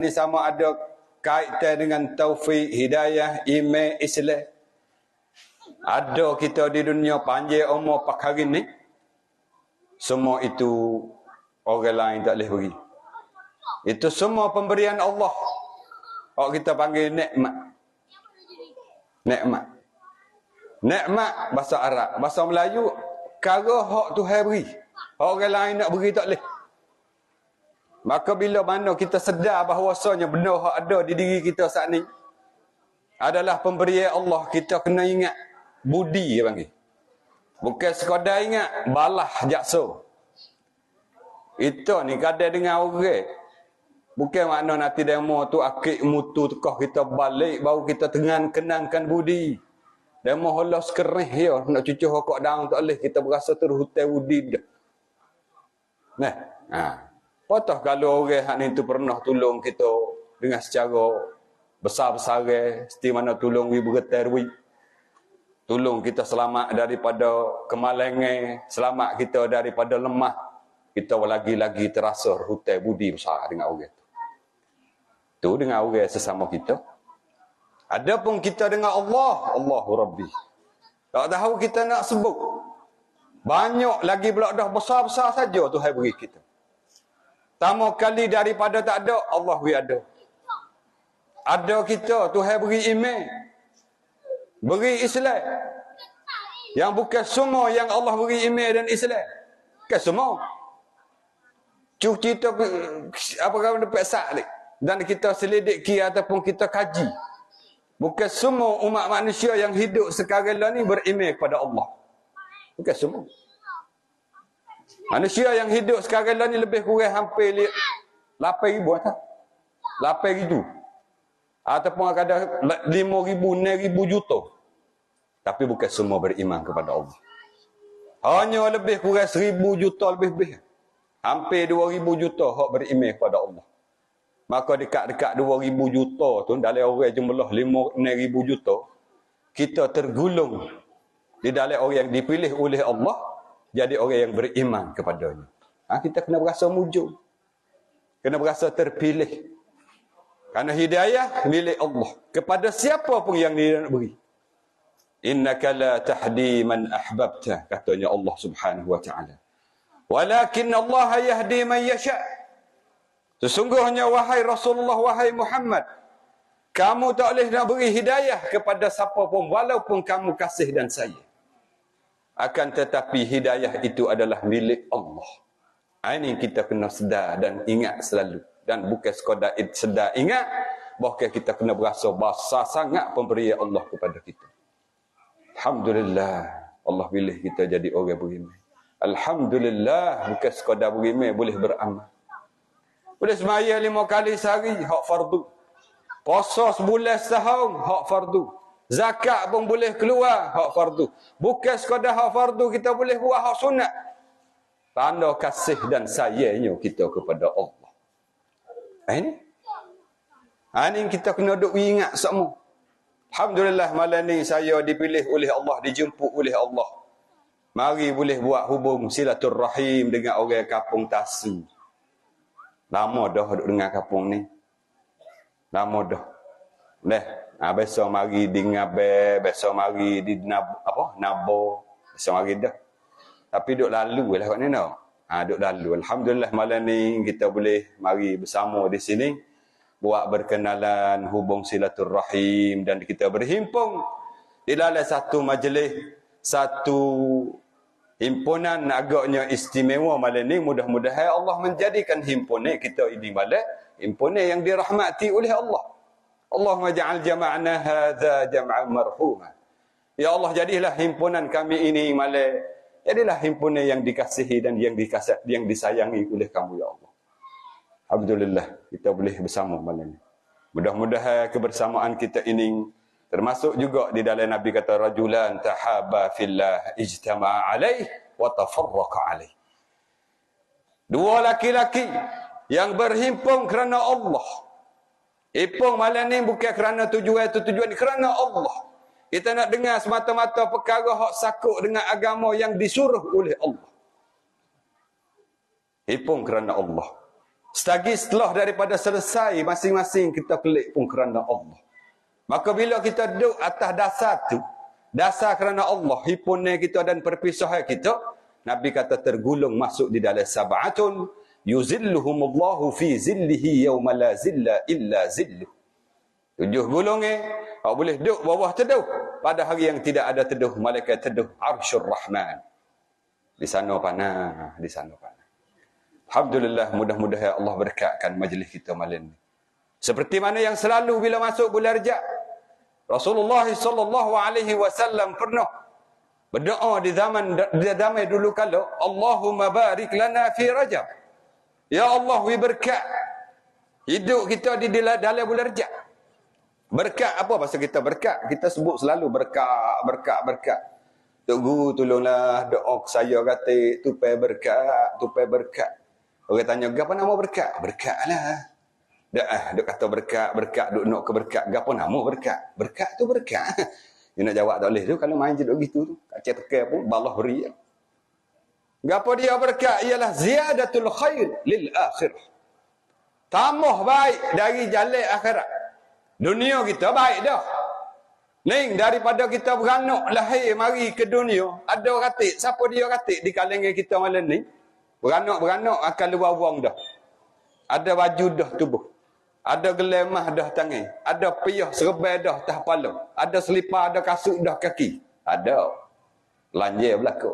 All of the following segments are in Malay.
Ini sama ada kaitan dengan taufik, hidayah, iman, Islam. Ada kita di dunia panjang umur 4 hari ni, semua itu orang lain tak boleh beri. Itu semua pemberian Allah. Kalau kita panggil nikmat. Nikmat. Nikmat bahasa Arab. Bahasa Melayu, perkara hak Tuhan beri. Orang lain nak beri tak boleh. Maka bila mana kita sedar bahawasanya benda hak ada di diri kita saat ni adalah pemberian Allah, kita kena ingat budi dia panggil. Bukan sekadar ingat balah jaksa. Itu ni kadang dengan orang. Bukan makna nanti demo tu akik mutu tekah kita balik baru kita kenangkan budi. Demo holos kerih ya nak cucuh hokok daun tak boleh, kita berasa terhutai budi dah. Nah, patah kalau orang hak ni tu pernah tolong kita dengan secara besar-besaran, seperti mana tolong ibu getarwi. Tolong kita selamat daripada kemalangan, selamat kita daripada lemah. Kita lagi-lagi terasa hutai budi besar dengan orang tu. Tu dengan orang sesama kita. Adapun kita dengan Allah, Allahu Rabbi. Tak tahu kita nak sebut. Banyak lagi pula dah besar-besar saja Tuhan beri kita. Pertama kali daripada tak ada, Allah beri ada. Ada kita, Tuhan beri iman. Beri Islam. Yang bukan semua yang Allah beri iman dan Islam. Bukan semua. Kita apa kata dapat sak dan kita selidiki ataupun kita kaji. Bukan semua umat manusia yang hidup sekarang ni beriman kepada Allah. Bukan semua. Manusia yang hidup sekarang ni lebih kurang hampir 8,000 tak? 8,000. Ataupun ada 5,000, 6,000 juta. Tapi bukan semua beriman kepada Allah. Hanya lebih kurang 1,000 juta lebih-lebih. Hampir 2,000 juta hak beriman kepada Allah. Maka dekat-dekat 2,000 juta tu, dalam orang jumlah 5-6,000 juta, kita tergulung di dalam orang yang dipilih oleh Allah, jadi orang yang beriman kepadanya. Kita kena berasa mujur. Kena berasa terpilih. Karena hidayah milik Allah. Kepada siapa pun yang dia nak beri. Innaka la tahdi man ahbabta, katanya Allah subhanahu wa ta'ala. Walakin Allah yahdi man yasha'. Sesungguhnya wahai Rasulullah, wahai Muhammad, kamu tak boleh nak beri hidayah kepada siapa pun walaupun kamu kasih dan sayang. Akan tetapi hidayah itu adalah milik Allah. Ini kita kena sedar dan ingat selalu. Dan bukan sekadar sedar ingat, bahkan kita kena berasa besar sangat pemberian Allah kepada kita. Alhamdulillah, Allah pilih kita jadi orang beriman. Alhamdulillah, bukan sekadar beriman, boleh beramal. Boleh sembahyang 5 kali sehari, hak fardu. Puasa sebulan setahun, hak fardu. Zakat pun boleh keluar, hak fardu. Bukan sekadar hak fardu, kita boleh buat hak sunat. Tanda kasih dan sayangnya kita kepada Allah. Ini kita kena duk ingat semua. Alhamdulillah malam ni saya dipilih oleh Allah, dijemput oleh Allah. Mari boleh buat hubung silaturrahim dengan orang kampung Tasu. Lama dah duduk dengan kampung ni. Lama dah. Besok mari di Ngabe, besok mari di Nabo, besok mari dah. Tapi duk lalu lah kat ni tau. Duk lalu. Alhamdulillah malam ni kita boleh mari bersama di sini buat berkenalan, hubung silaturrahim dan kita berhimpun di dalam satu majlis, satu himpunan agaknya istimewa malam ni. Mudah-mudahan Allah menjadikan himpunan kita ini malam himpunan yang dirahmati oleh Allah. Allahumma ja'al jama'na hadza jam'an marhuma. Ya Allah, jadilah himpunan kami ini malam, jadilah himpunan yang dikasihi dan yang disayangi oleh kamu ya Allah. Alhamdulillah kita boleh bersama malam ini. Mudah-mudahan kebersamaan kita ini termasuk juga di dalam Nabi kata rajulan tahaba fillah ijtama'a alaih wa tafarraqa alaih. Dua laki-laki yang berhimpun kerana Allah. Himpun malam ni bukan kerana tujuan kerana Allah. Kita nak dengar semata-mata perkara hak sakut dengan agama yang disuruh oleh Allah. Himpun kerana Allah. Setagi setelah daripada selesai masing-masing kita klik pun kerana Allah. Maka bila kita duduk atas dasar tu, dasar kerana Allah, himpunan kita dan perpisahan kita, Nabi kata tergulung masuk di dalam sab'atun yuzilluhumullahu fi zillihi yawma la zilla illa zilluh. 7 golongan awak boleh duduk bawah teduh pada hari yang tidak ada teduh malaikat teduh Arsyur Rahman. Di sana panah, di sana panah. Alhamdulillah, mudah-mudahan Allah berkatkan majlis kita malam ni. Seperti mana yang selalu bila masuk bulan Rejab, Rasulullah sallallahu alaihi wasallam pernah berdoa di zaman dulu kalau Allahumma barik lana fi Rajab. Ya Allah, wi berkat hidup kita di dalam bulan Rejab. Berkat apa bahasa kita berkat? Kita sebut selalu berkat. Tok Guru tolonglah doa saya kata tupai berkat. Orang tanya, "Gapo nama berkat?" Berkatlah. Duk kata berkat, duk nak ke berkat. Gapo nama berkat? Berkat tu berkat. Dia nak jawab tak boleh tu kalau main je duk gitu tu. Kacau tekan pun Allah beri. Gapo dia berkat? Ialah ziyadatul khair lil akhirah. Tambah baik dari jalan akhirat. Dunia kita baik dah. Ning daripada kita beranak lahir mari ke dunia, ada katik, siapa dia katik di kalangan kita malam ni? Beranak akan luar wang dah. Ada baju dah tubuh. Ada gelemah dah tangan. Ada piyah serbai dah tah kepala. Ada selipar, ada kasut dah kaki. Ada. Lanjir berlaku.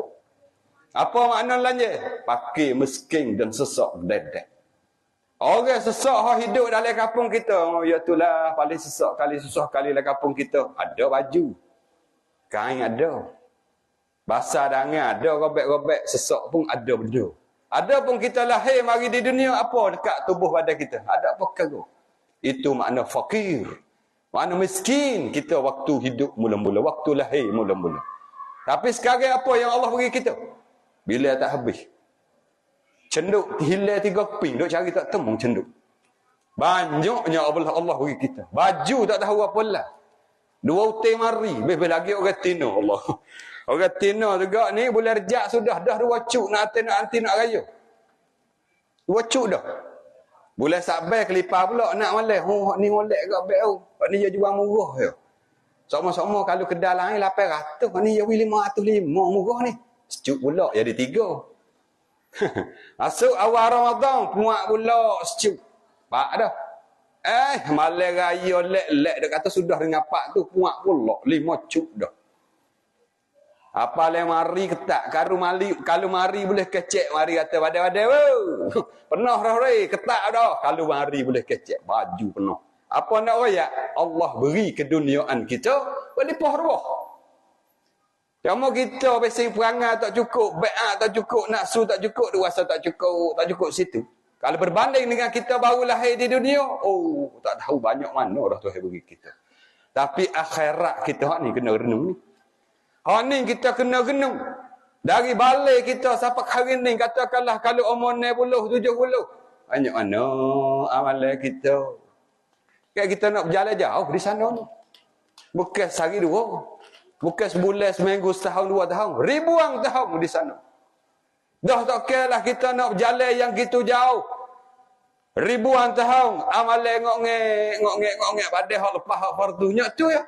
Apa makna lanjir? Pakai miskin dan sesak dedek. Orang sesak yang hidup dalam kampung kita, iaitulah paling sesak kali susah kali dalam kampung kita. Ada baju. Kain ada. Basah dangan ada, robek-robek, sesak pun ada benda. Ada pun kita lahir mari di dunia, apa dekat tubuh badan kita? Ada apa perkara? Itu makna fakir. Makna miskin kita waktu hidup mula-mula, waktu lahir mula-mula. Tapi sekarang apa yang Allah beri kita? Bila tak habis. Cenduk hilang 3 keping, duk cari tak temu cenduk. Banyaknya Allah beri kita. Baju tak tahu apa lah. 2 utang mari, lebih lagi orang tino Allah. Orang Tino juga ni bulan Rejab sudah dah 2 cuk nak anti nak raya. 2 cuk dah. Bulan Saban kelipar pula nak malam. Oh ni molek kat beg tu. Hak ni dia jual murah je. Sama-sama kalau kedai lain 800, hak ni dia 505 murah ni. Secuk pula jadi 3. Masuk awal Ramadan puak pula secuk. Pak dah. Malam raya lek-lek dah kata sudah dengan pak tu puak pula 5 cuk dah. Apa le mari ketak kalau mari boleh kecek mari kata badai-badai penuh dah ketak dah kalau mari boleh kecek baju penuh apa nak royak Allah beri keduniaan kita berlimpah ruah. Cuma kita biasa perangai tak cukup, bai'at tak cukup, nafsu tak cukup, rasa tak cukup situ. Kalau berbanding dengan kita baru lahir di dunia, tak tahu banyak mana dah Tuhan beri kita. Tapi akhirat kita ni kena renung ni. Ni kita kena genung. Dari balik kita sampai hari ni katakanlah kalau umur 60, 70. Banyak mana amalan kita. Kayak kita nak berjalan jauh di sana ni. Bukan sehari 2. Bukan sebulan, seminggu, setahun, 2 tahun. Ribuan tahun di sana. Dah tak kira lah kita nak berjalan yang gitu jauh. Ribuan tahun. Amalan ngok-ngek. Padahal hak lepas hak fardunya tu ya.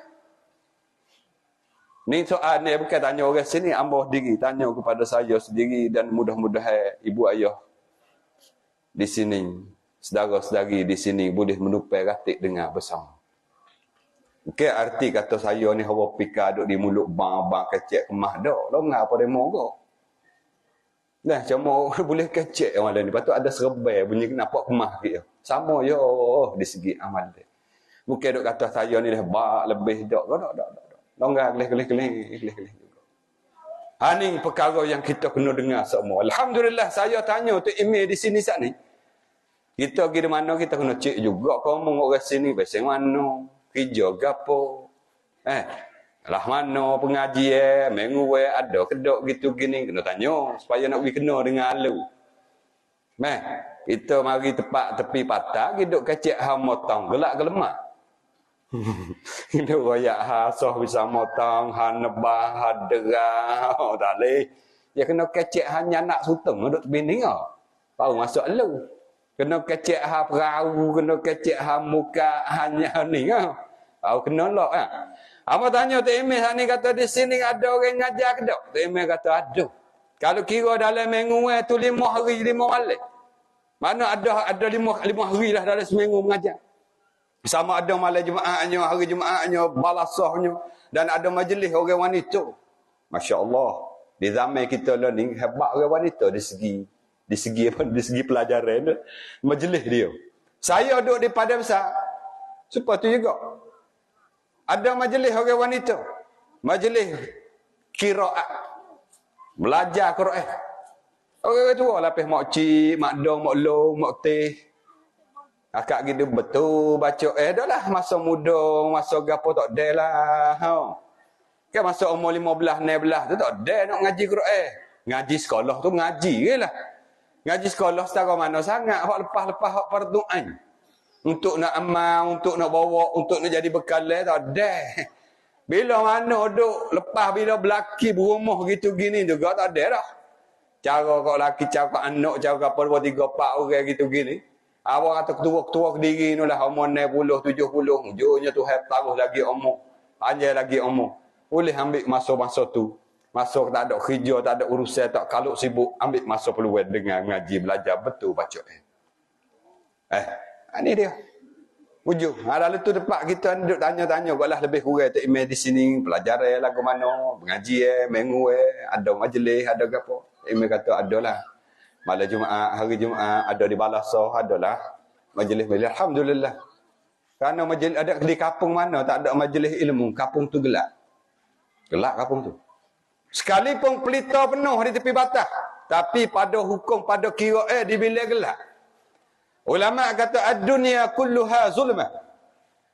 Ni soal ni bukan tanya orang sini, ambo diri tanya kepada saya sendiri dan mudah-mudahan ibu ayah di sini, saudara-saudari di sini boleh menupai ratik dengar bersama. Okey, arti kata saya ni hawa pika duk di mulut bang kecek kemah dak. Longar apa demo kau. Nah, cuma boleh kecek malam ni. Patut ada serbai bunyi nampak kemah dia. Sama yo di segi amal dia. Bukan duk kata saya ni dah lebih dak. Longgar kelih-kelih juga. Ini perkara yang kita kena dengar semua. Alhamdulillah saya tanya untuk email di sini saat ni. Kita pergi di mana kita kena cek juga. Kau ngomong orang sini biasa mana. Kerja gapo. Lah mana pengajian. Minggu ada kedok gitu gini. Kena tanya. Supaya nak pergi kena dengan alu. Kita mari tepi patah. Kita kecek hamotong. Gelak gelemak. Kita royak hasah bisa motong, nebah, derah, tak boleh. Dia kena kecek hanya nak suteng, duduk bining baru masuk elu. Kena kecek ha perahu, kena kecek ha muka hanya ni kan. Kena lah kan. Apa tanya Tok Emil ni kata di sini ada orang ngajar ke tak? Tok Emil kata ada. Kalau kira dalam minggu tu 5 hari 5 malam. Mana ada 5 hari lah dalam seminggu mengajar. Sama ada malam Jumaatnya, hari Jumaatnya, balasahnya dan ada majlis orang wanita. Masya-Allah. Di zaman kita lah ni hebat orang wanita di segi pelajaran majlis dia. Saya duduk di Padang Besar. Supaya tu juga. Ada majlis orang wanita. Majlis qiraat. Belajar Quran. Orang tua lapis mak cik, mak dong, mak long, mak teh. Akak gitu betul baca. Dah lah masa muda, masa gapo tak ada lah. Kan masa umur 15, 16 tu tak ada nak ngaji Quran. Ngaji sekolah tu ngaji je lah. Ngaji sekolah setara mana sangat. Hak lepas-lepas hak fardu ain. Untuk nak amal, untuk nak bawa, untuk nak jadi bekal tak ada. Bila mana duk lepas bila berlaki berumah gitu gini juga tak ada dah. Cara kau laki, cara kau anak, cara kau 2, 3, 4 orang gitu gini. Awak kata ketua-ketua ke diri ni lah umur 60, 70. Ujungnya tu taruh lagi umur. Anjay lagi umur. Boleh ambil masa-masa tu. Masa tak ada kerja, tak ada urusan, tak kalau sibuk. Ambil masa peluang dengan ngaji, belajar betul baca. Ini dia. Ujung. Lalu tu tempat kita duduk tanya-tanya. Buatlah lebih kurang tak email di sini. Pelajaran lagu mana. Mengaji minggu ada majlis, ada apa. Email kata ada lah. Malam Jumaat, hari Jumaat, ada di Balasah, ada lah. Majlis-majlis. Alhamdulillah. Kerana majlis ada di kampung mana tak ada majlis ilmu. Kampung tu gelap. Gelap kampung tu. Sekalipun pelita penuh di tepi batas. Tapi pada hukum, pada kira di bilik gelap. Ulama kata ad-dunya kulluha zulmah.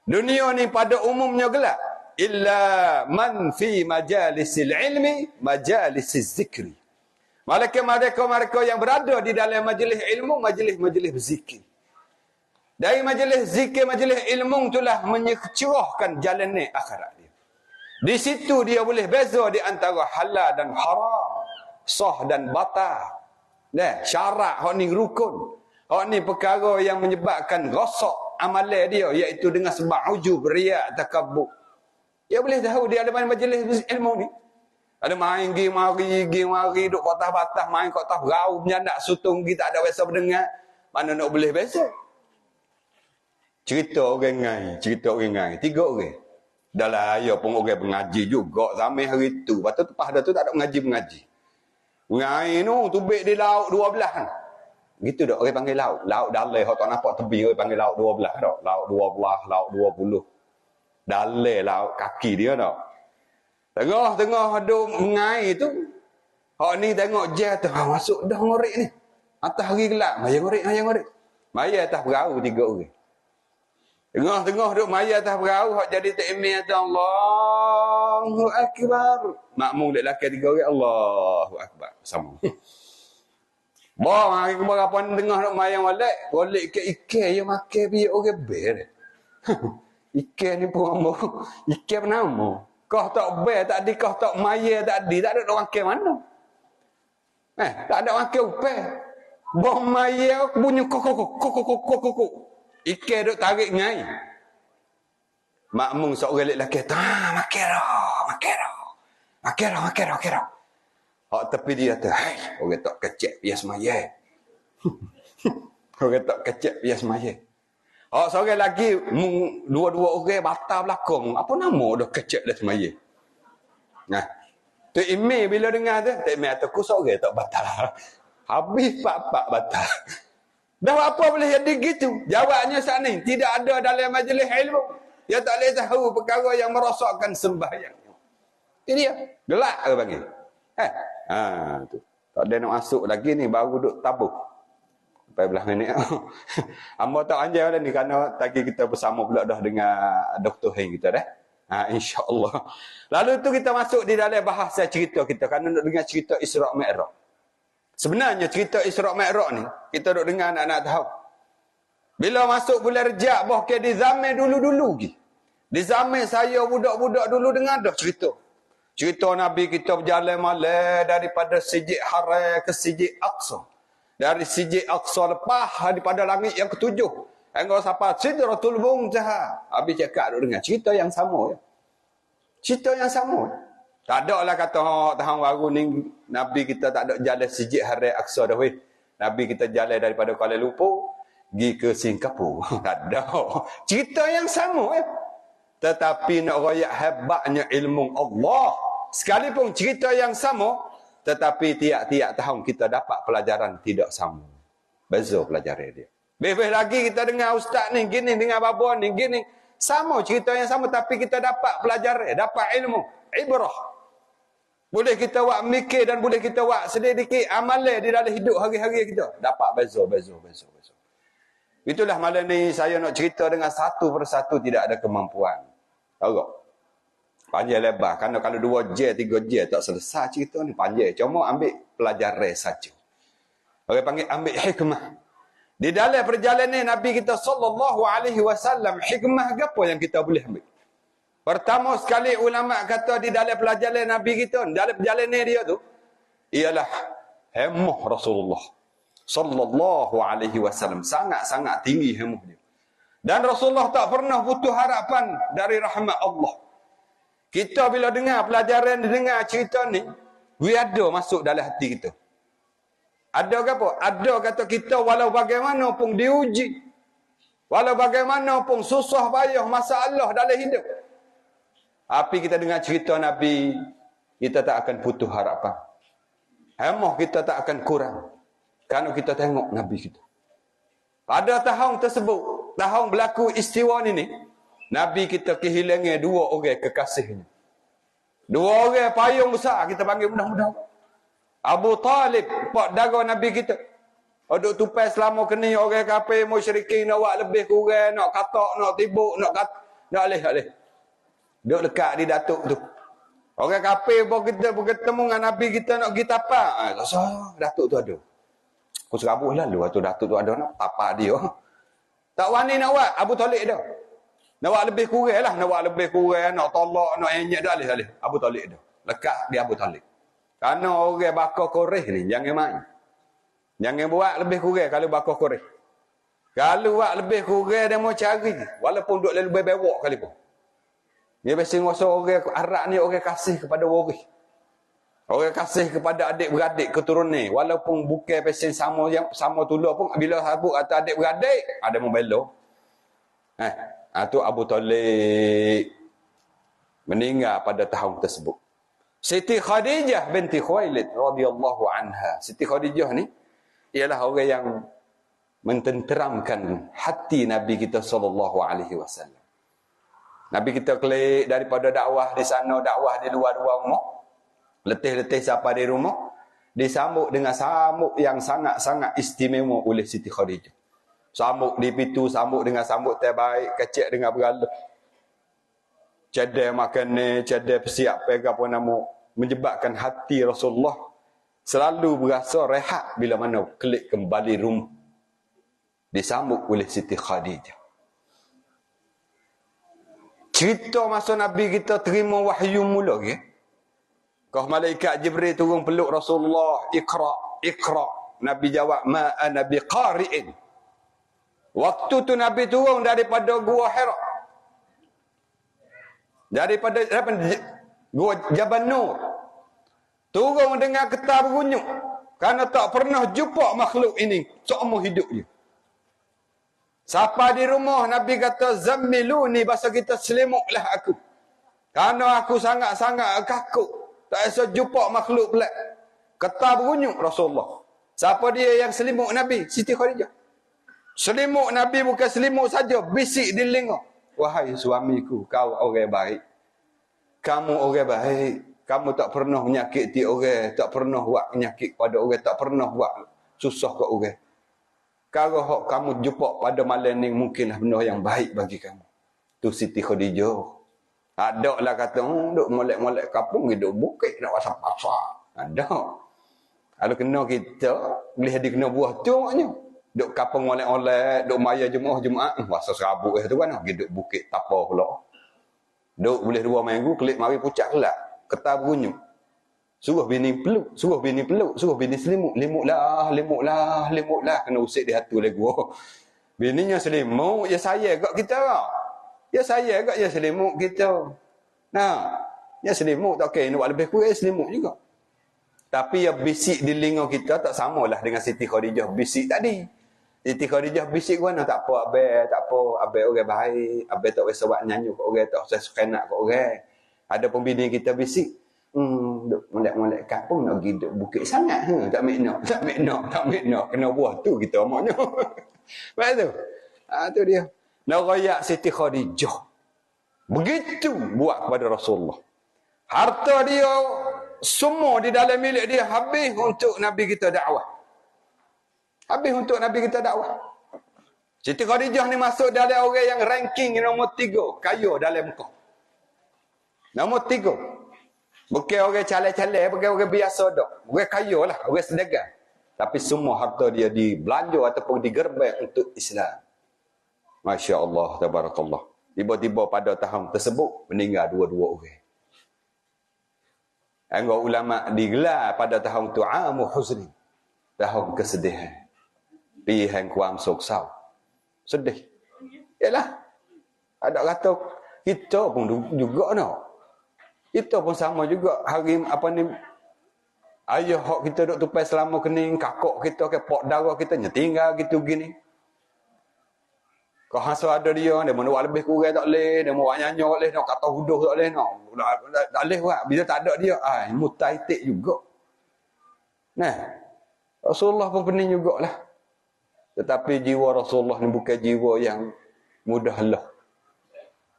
Dunia ni pada umumnya gelap. Illa man fi majalisil ilmi, majalisil zikri. Mereka yang berada di dalam majlis ilmu, majlis berzikir. Dari majlis zikir, majlis ilmu itulah mencerahkan jalan ni akhirat dia. Di situ dia boleh beza di antara halal dan haram, sah dan batal. Syarat hak ni rukun. Hak ni perkara yang menyebabkan rosak amalan dia, iaitu dengan sebab ujub, riak, takabur. Dia boleh tahu dia ada majlis ilmu ni. Ada main gi mari duk batas-batas main kat atas rau menyandak sutung gi tak ada biasa berdengar. Mana nak boleh biasa? Cerita orang ngai, 3 orang. Dalam ayah pun orang mengaji juga zaman hari tu. Lepas tu lepas dah tu tak ada mengaji. Ngai tu tubik di laut 12 kan. Gitu dak orang panggil laut. Laut dalai hok tak nampak tepi orang panggil laut 12 dak. Laut 12, laut 20. Dalai laut kaki dia dak. Tengah-tengah duk mengai tu. Hak ni tengok je tu masuk dah ngorek ni. Atas hari gelap, maya ngorek. Maya atas perahu 3 orang. Tengah-tengah duk maya atas perahu hak jadi takmir tu Allahu akbar. Makmum lelaki 3 orang Allahu akbar sama. Hari berapa tengah duk maya golek ke ikan yang makan biar orang ber. Ikan ni pun ambo. Ikan nama. Kau tak ber tak di, kau tak maya tak di, tak ada orang ke mana. Tak ada orang ke upah. Bom maya bunyi kok. Ikan duk tarik ngai. Makmum seorang lelaki tu, makero. Hak tepi dia tu, hai, orang tak kecek bias maya. Orang tak kecek bias maya. Hak seorang lagi, dua-dua orang batal belakang. Apa nama dah kecek dah semaya? Nah, tu email bila dengar tu, tak email tu, ku seorang tak batal. Habis pak batal. Dah apa boleh jadi gitu? Jawabnya saat ni, tidak ada dalam majlis ilmu. Dia tak boleh tahu perkara yang merosakkan sembahyang. Ini dia. Gelak ke panggil. Tu. Tak ada nak masuk lagi ni, baru duduk tabuk. 14 minit. Hamba tak anjay dah ni, kerana tadi kita bersama pula dah dengan Dr. Heng kita dah. InsyaAllah. Lalu tu kita masuk di dalam bahasa cerita kita, kerana nak dengar cerita Isra' Mi'raj. Sebenarnya cerita Isra' Mi'raj ni, kita duk dengar anak-anak tahu. Bila masuk bulan Rejab, bahkan di zaman dulu-dulu lagi. Di zaman saya budak-budak dulu dengar dah cerita. Cerita Nabi kita berjalan malam daripada Masjid Haram ke Masjid Aqsa. Dari Masjid Aqsa lepas daripada langit yang ketujuh. Hingga sampai Sidratul Muntaha. Habis cakap duk dengar cerita yang sama. Ya. Cerita yang sama. Tak ada lah kata tahun baru ni Nabi kita tak ada jalan Masjid Haram Aqsa dah weh. Nabi kita jalan daripada Kuala Lumpur pergi ke Singapura. Tak ada. Cerita yang sama. Ya. Tetapi nak royak hebatnya ilmu Allah. Sekalipun cerita yang sama, tetapi tiap-tiap tahun kita dapat pelajaran tidak sama. Beza pelajaran dia. Lebih lagi kita dengar ustaz ni gini, dengar babon ni gini. Sama cerita yang sama tapi kita dapat pelajaran, dapat ilmu, ibrah. Boleh kita buat mikir dan boleh kita buat sedikit amalan di dalam hidup hari-hari kita. Dapat beza. Itulah malam ni saya nak cerita dengan satu persatu tidak ada kemampuan. Tahu tak? Panjang lebar. Kerana kalau 2 jam, 3 jam tak selesai cerita ni. Panjang. Cuma ambil pelajaran saja. Orang panggil ambil hikmah. Di dalam perjalanan Nabi kita SAW, hikmah apa yang kita boleh ambil? Pertama sekali ulama kata di dalam pelajaran Nabi kita, dalam perjalanan dia tu, ialah hemah Rasulullah SAW. Sangat-sangat tinggi hemah dia. Dan Rasulullah tak pernah putus harapan dari rahmat Allah. Kita bila dengar pelajaran, dengar cerita ni, ada masuk dalam hati kita. Ada ke apa? Ada kata kita walau bagaimanapun diuji. Walau bagaimanapun susah payah masalah dalam hidup. Tapi kita dengar cerita Nabi, kita tak akan putus harapan. Hemah kita tak akan kurang. Kerana kita tengok Nabi kita. Pada tahun tersebut, tahun berlaku istiwa ni, Nabi kita kehilangan 2 orang kekasihnya. 2 orang payung besar kita panggil mudah-mudah. Abu Talib, pak dara Nabi kita. Duk tupai selama kini orang kafir musyrikin nak buat lebih kurang, nak katak, nak tibuk, nak boleh. Duk dekat di datuk tu. Orang kafir pun kita bertemu dengan Nabi kita nak pergi tapak. Datuk tu ada. Aku serabut lalu waktu datuk tu ada nak tapak dia. Tak wani nak buat, Abu Talib dah. Nak buat lebih kurang lah. Nak buat lebih kurang, nak tolak, nak enyek dah alih. Abu Talib dah. Lekat di Abu Talib. Kerana orang bakar koreh ni, jangan main. Jangan buat lebih kurang kalau bakar koreh. Kalau buat lebih kurang dia mau cari. Walaupun duk lebih bewak kali pun. Dia biasa rasa orang Arab ni orang kasih kepada waris. Orang kasih kepada adik-beradik keturunan. Walaupun bukan pesen sama yang sama tulah pun bila habuk atau adik-beradik ada membela. Tu Abu Talib meninggal pada tahun tersebut. Siti Khadijah binti Khuwailid radhiyallahu anha. Siti Khadijah ni ialah orang yang mententeramkan hati Nabi kita sallallahu alaihi wasallam. Nabi kita kelik daripada dakwah di sana, dakwah di luar-luar rumah. Letih-letih sampai di rumah, disambut dengan sambut yang sangat-sangat istimewa oleh Siti Khadijah. Sambut di pintu, sambut dengan sambut terbaik, kecek dengan berala. Cadai makan ni, cadai persiap pegang apa nama, menyebabkan hati Rasulullah selalu berasa rehat bila mana kelik kembali rumah. Disambut oleh Siti Khadijah. Cerita masa Nabi kita terima wahyu mula ke? Kau malaikat Jibril turun peluk Rasulullah, Iqra. Nabi jawab, ma ana biqari'in. Waktu tu Nabi turun daripada Gua Hira. Daripada Gua Jabal Nur. Turun dengan getah berunyuk. Kerana tak pernah jumpa makhluk ini seumur hidupnya. Siapa di rumah Nabi kata zammiluni, bahasa kita selimutlah aku. Kerana aku sangat-sangat kakuk. Tak bisa jumpa makhluk pelak. Getah berunyuk Rasulullah. Siapa dia yang selimut Nabi? Siti Khadijah. Selimut Nabi bukan selimut saja, bisik di telinga. Wahai suamiku, kau orang baik. Kamu orang baik. Kamu tak pernah menyakiti orang, tak pernah buat penyakit pada orang, tak pernah buat susah ke orang. Kalau kamu jumpa pada malam ni mungkinlah benda yang baik bagi kamu. Tu Siti Khadijah. Ada lah kata, duk molek-molek kapung, duk bukit, nak pasang-pasang. Ada. Kalau kena kita, boleh dia kena buah tu maknanya. Duk kapung molek-molek, duk maya Jumaat, masa serabut tu kan, duk bukit tapah pula. Duk boleh 2 minggu, kelik mari pucat kelak. Ketah berunyuk. Suruh bini peluk, suruh bini peluk, suruh bini selimut. Limutlah, limutlah, limutlah. Kena usik di hatu lagi. Bininya selimut, ya saya kat kita lah. Ya saya kat ya selimut kita. Nah, ya selimut tak okey, nak buat lebih kurang selimut juga. Tapi ya bisik di telinga kita tak samalah dengan Siti Khadijah bisik tadi. Siti Khadijah bisik mana tak apa abai, tak apa abai orang baik, abai tak usah buat nyanyi kat orang, tak usah suka nak kat orang. Ada pembini kita bisik, duk molek-molek kat pun nak pergi duk bukit sangat, tak mek nak kena buah tu kita amaknya. Baik tu. Tu dia. Nak royak Siti Khadijah. Begitu buat kepada Rasulullah. Harta dia semua di dalam milik dia habis untuk Nabi kita dakwah. Habis untuk Nabi kita dakwah. Siti Khadijah ni masuk dalam orang yang ranking nombor 3 kaya dalam Mekah. Nombor 3. Bukan orang calai-calai, bukan orang biasa dak. Orang kaya lah, orang sedagang. Tapi semua harta dia dibelanja ataupun digerbek untuk Islam. Masya Allah, tabarakallah. Tiba-tiba pada tahun tersebut meninggal dua-dua orang. Anggota ulama digelar pada tahun tu Amu Huzni. Tahun kesedihan. Pilihan kuam soksau. Sedih. Yalah. Ada kata kita pun juga nak. Kita pun sama juga hari apa ni ayah hak kita duk tupai selama kening, kakak kita ke pok darah kita tinggal gitu gini. Kau hasil ada dia mau buat lebih kurang tak boleh, dia mau buat nyanyi tak boleh, nak kata huduh tak boleh, tak boleh buat. Bila tak ada dia, mutaitik juga. Nah, Rasulullah pun pening jugalah. Tetapi jiwa Rasulullah ni bukan jiwa yang mudah lelah.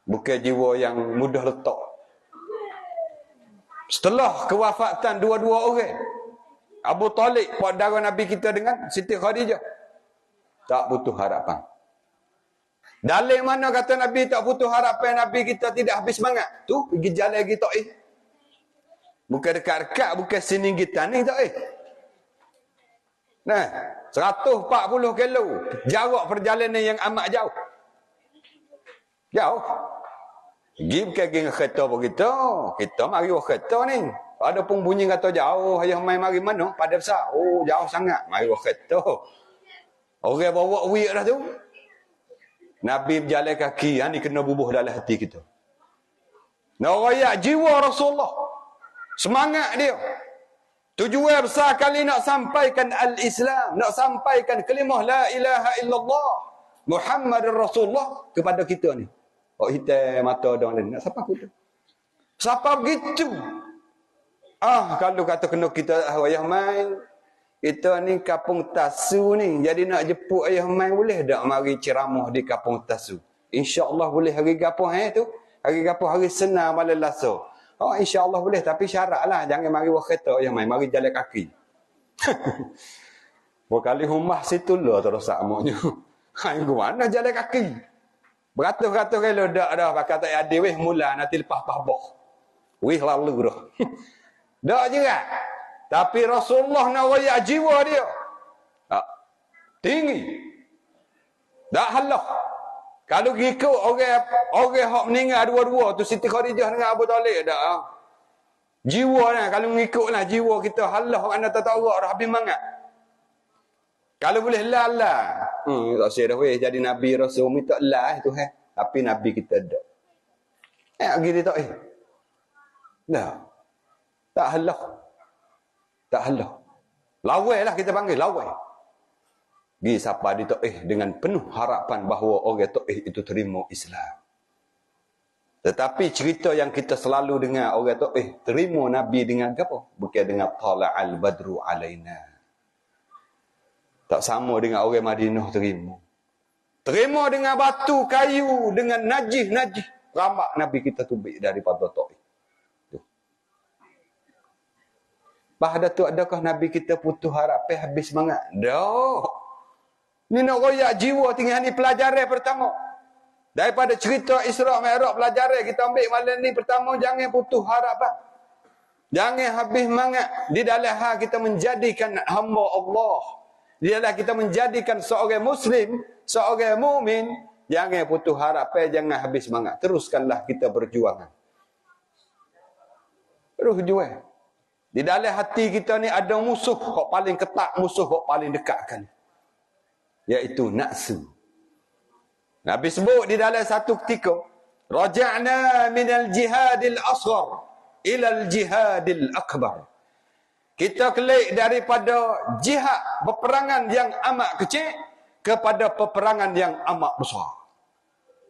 Bukan jiwa yang mudah letak. Setelah kewafatan dua-dua orang, Abu Talib, pak darah Nabi kita dengan Siti Khadijah, tak butuh harapan. Dalil mana kata Nabi tak butuh harapan, Nabi kita tidak habis semangat? Tu pergi jalan lagi Taif. Bukan dekat-dekat, bukan sini kita ni Taif. Nah, 140 kilo jarak perjalanan yang amat jauh. Jauh. Pergi bukan dengan kereta pun kita mari kereta ni. Ada pun bunyi kata jauh, ayah main mari mana? Pada besar. Oh, jauh sangat. Mari kereta. Orang bawa wik dah tu. Nabi berjalan kaki, ni kena bubuh dalam hati kita. Nak royak jiwa Rasulullah. Semangat dia. Tujuan besar kali nak sampaikan al-Islam, nak sampaikan kalimah la ilaha illallah Muhammadur Rasulullah kepada kita ni. Oh, hitam mata dong lain. Nak siapa aku tu? Siapa begitu? Kalau kata kena kita ayah main, kita ni Kampung Tasu ni, jadi nak jemput ayah main boleh tak mari ceramah di Kampung Tasu? InsyaAllah boleh hari gapo tu? Hari gapo hari Senin malam Selasa. InsyaAllah boleh, tapi syaratlah jangan mari bawa kereta ayah main, mari jalan kaki. Berkali rumah situ lah terus sakmonya. Mana jalan kaki? Beratus-ratus kilo dah pakai tak ada weh mula nanti lepas pahbah. Weh lalu dah. Dak juga. Tapi Rasulullah nak royak jiwa dia. Tinggi. Dak halah. Kalau ikut orang hak meninggal dua-dua tu Siti Khadijah dengan Abu Talib dak. Jiwa lah kalau mengikutlah jiwa kita halah anda tak tahu dah habis mangat. Kalau boleh lah. Tak saya dah weh jadi Nabi Rasul minta lah tu tapi Nabi kita dak. Gini tak Dah. Tak halah. Tak halah. Lawai lah kita panggil lawai. Gi siapa di dengan penuh harapan bahawa orang itu terima Islam. Tetapi cerita yang kita selalu dengar orang terima Nabi dengan apa? Bukan dengan tala'al badru alaina. Tak sama dengan orang Madinah terima. Terima dengan batu, kayu, dengan najis. Rambak Nabi kita tubik daripada Taif. Pada tu adakah Nabi kita putus harapan habis semangat? Dah. Ni nak royak jiwa tinggal ni pelajaran pertama. Daripada cerita Isra' Mi'raj pelajaran kita ambil malam ni pertama jangan putus harapan. Jangan habis semangat di dalam hal kita menjadikan hamba Allah. Di dalam kita menjadikan seorang muslim, seorang mukmin, jangan putus harapan, jangan habis semangat. Teruskanlah kita berjuang. Terus jual. Di dalam hati kita ni ada musuh, hak paling ketat, musuh hak paling dekat kan. Iaitu nafsu. Nabi sebut di dalam satu ketika, raja'na minal jihadil asghar ilal jihadil akbar. Kita kelik daripada jihad, peperangan yang amat kecil kepada peperangan yang amat besar.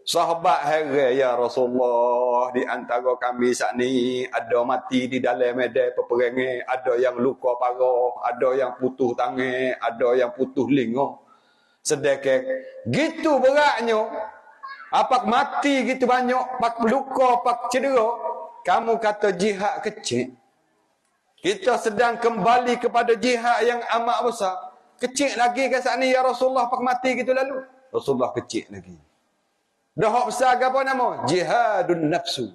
Sahabat heran, ya Rasulullah, di antara kami saat ni ada mati di dalam medan peperangan, ada yang luka parah, ada yang putus tangan, ada yang putus linga. Sedekah gitu beratnya, apa mati gitu banyak, pak luka, pak cedera, kamu kata jihad kecil. Kita sedang kembali kepada jihad yang amat besar. Kecil lagi ke saat ni, ya Rasulullah, pak mati gitu lalu. Rasulullah kecil lagi. Dah hak besar apa nama? Jihadun nafsu.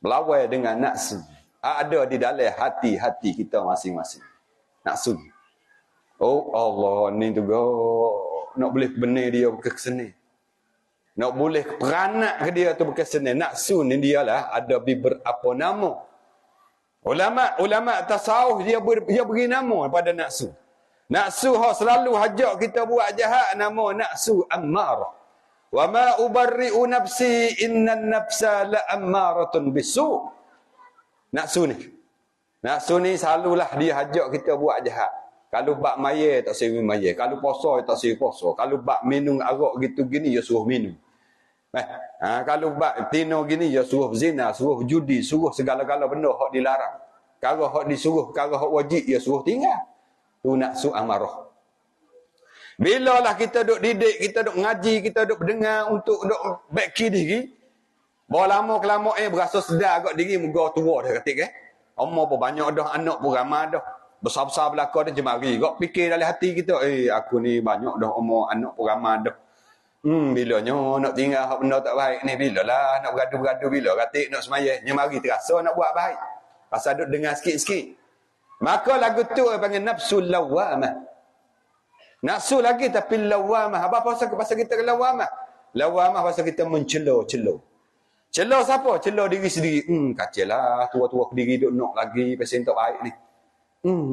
Melawan dengan nafsu. Ada di dalam hati-hati kita masing-masing. Nafsu. Oh Allah, ni juga nak boleh benar dia ke sini. Nak boleh peranak ke dia tu ke sini. Nafsu ni dialah ada beberapa nama. Ulama tasawuf dia beri nama pada nafsu. Nafsu hak selalu hajak kita buat jahat, nama nafsu ammarah. Wa ma ubarri'u nafsi innan nafsa la'ammaratun bisu. Nafsu ni selalulah dia hajak kita buat jahat. Kalau bak maya tak suruh maya, kalau puasa tak suruh puasa, kalau bak minum arak gitu gini ya suruh minum. Kalau bak tino gini ya suruh zina, suruh judi, suruh segala-gala benda hak dilarang. Kalau hak disuruh, kalau hak wajib ya suruh tinggal. Tu nafsu amarah. Bila lah kita duk didik, kita duk ngaji, kita duk dengar untuk duk beki diri. Bawa lama kelama berasa sedar agak diri muka tua dah ketik Umur pun banyak dah, anak pun ramai dah. Besar-besar belakang dah jemari. Gak fikir dalam hati kita, aku ni banyak dah umur, anak pun ramai dah. Bilanya nak tinggal hak benda tak baik ni, bilalah nak bergaduh-gaduh, bila katik nak semaya, nyemari terasa nak buat baik. Pasal duk dengar sikit-sikit. Maka lagu tu panggil nafsul lawamah. Nafsu lagi tapi lawamah. Apa pasal kita lawamah? Lawamah pasal kita mencela-cela. Cela siapa? Cela diri sendiri. Kacau tua-tua diri duk nak lagi pasal tak baik ni.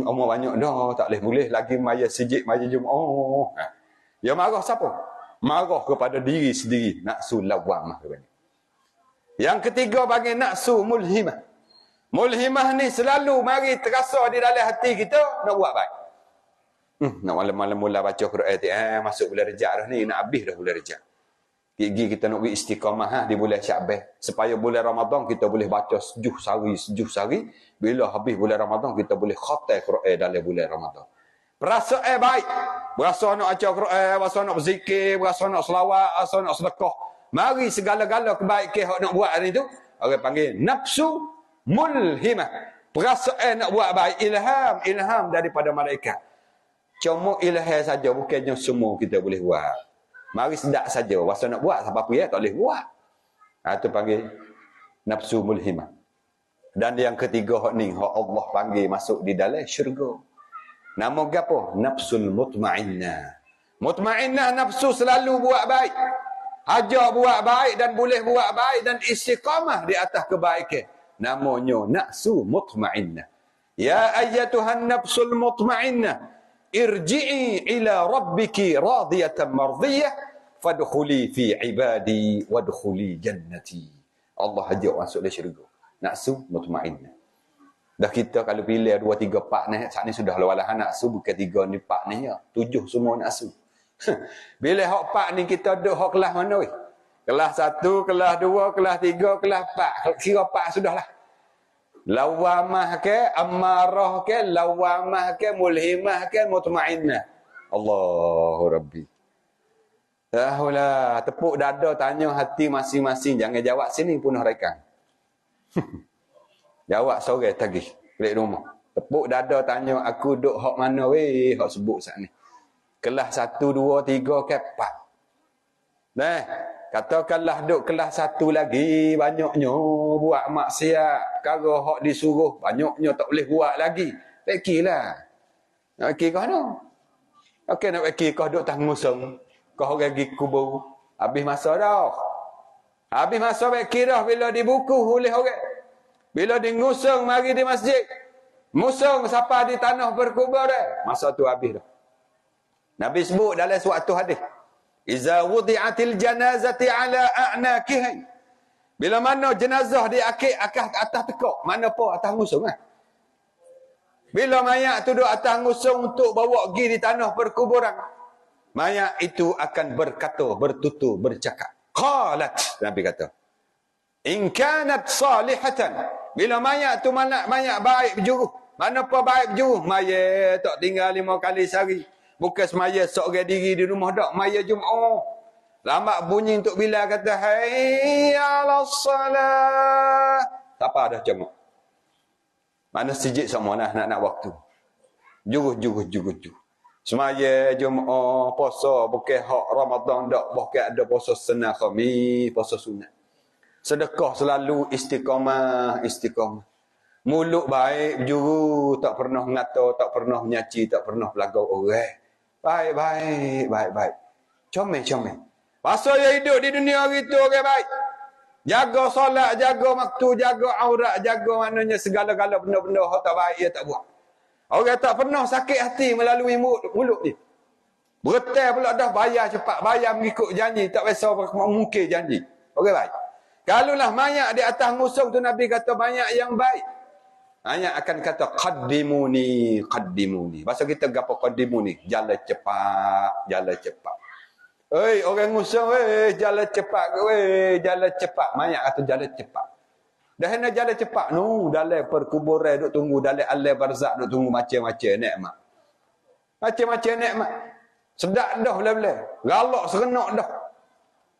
Umur banyak dah, tak boleh lagi maya sejik maya Jumaat. Ya marah siapa? Marah kepada diri sendiri. Nafsu lawamah. Yang ketiga bagi nafsu mulhimah. Mulhimah ni selalu mari terasa di dalam hati kita nak buat baik. Nak malam-malam mula baca Quran masuk bulan Rejab dah ni, nak habis dah bulan Rejab. Gigi kita nak beri istiqamah di bulan Syaban supaya bulan Ramadan kita boleh baca sejuh sehari. Bila habis bulan Ramadan kita boleh khatam Quran dalam bulan Ramadan. Perasaan baik, berasa nak baca Quran, berasa nak berzikir, berasa nak selawat, berasa nak sedekah. Mari segala-gala kebaikan hak nak buat hari tu, orang panggil nafsu mulhimah. Perasaan nak buat baik, ilham daripada malaikat. Cuma ilham saja, bukannya semua kita boleh buat. Mari sedap saja. Masa nak buat, siapa-apa ya, tak boleh buat. Itu panggil nafsu mulhimah. Dan yang ketiga, hak ni, hak Allah panggil masuk di dalam syurga. Nama apa? Nafsul mutmainnah. Mutmainnah nafsu selalu buat baik. Ajak buat baik dan boleh buat baik dan istiqamah di atas kebaikan. Namanya nafsu mutmainnah. Ya ayyatuhan nafsul mutmainnah. Irji'i ila rabbiki radiyatan mardiyah fadkhuli fi ibadi wadkhuli jannati. Allah ajak masuk dalam syurga. Nafsu mutmainnah. Dah kita kalau pilih 2 3 4 ni, saat ni sudah lewalahan nafsu bukan 3 ni 4 ni ya. 7 semua nafsu. Bila hak 4 ni kita duduk hak kelas mana weh? Kelas 1, kelas 2, kelas 3, kelas 4. Kira 4 sudahlah. Lawamah ke, amarah ke, lawamah ke, mulhimah ke, mutmainnah. Allahu Rabbi. Tahulah, tepuk dada tanya hati masing-masing. Jangan jawab sini punah rekan. Jawab sore tagih balik rumah. Tepuk dada tanya aku duk hak mana weh, hak sebut saat ni. Kelas 1, 2, 3 ke 4. Nah, katakanlah duk kelas 1 lagi, banyaknya buat maksiat. Kalau hak disuruh, banyaknya tak boleh buat lagi. Pekilah. Nak peki kau mana? Okey, nak peki kau duk tangusung. Kau pergi kubur. Habis masa dah. Habis masa peki dah bila dibuku oleh orang. Bila di ngusung mari di masjid. Musung siapa di tanah berkubur dia. Masa tu habis dah. Nabi sebut dalam suatu hadis. Iza wudi'atil janazati ala a'nakihi. Bila mana jenazah di atas tekuk. Mana pun atas musung lah. Bila mayat tu duduk atas musung untuk bawa pergi di tanah perkuburan. Mayat itu akan berkata, bertutur, bercakap. Qalat. Nabi kata. In kanat salihatan. Bila mayat tu mayat baik berjuruh. Mana pun baik berjuruh. Mayat tak tinggal 5 kali sehari. Bukan semaya seorang diri di rumah dak. Mayat Jum'ah. Lambat bunyi untuk bila kata. Hayya ala salah. Tak apa dah jemaah. Mana sejid semua nak waktu. Juruh. Semaya Jum'ah. Puasa bukan hak Ramadan dak. Bukan ada puasa senang khamis. Puasa sunat. Sedekah selalu istiqamah. Mulut baik, juru tak pernah ngata, tak pernah menyaci, tak pernah pelagau orang. Baik. Comel. Masa dia hidup di dunia gitu orang baik. Jaga solat, jaga waktu, jaga aurat, jaga maknanya segala-gala benda-benda yang tak baik dia tak buat. Orang tak pernah sakit hati melalui mulut dia. Betul pula dah bayar cepat, bayar mengikut janji, tak biasa mungkir janji. Orang baik. Kalaulah mayat di atas musung tu Nabi kata mayat yang baik. Hanya akan kata qaddimuni. Bahasa kita gapo qaddimuni? Jalan cepat. Oi, orang musang jalan cepat. Mayat kata jalan cepat. Dah hendak jalan cepat dalam perkuburan duk tunggu, dalam alam barzak duk tunggu macam-macam nikmat. Macam-macam nikmat. Sedap dah belah-belah. Galak serenak dah.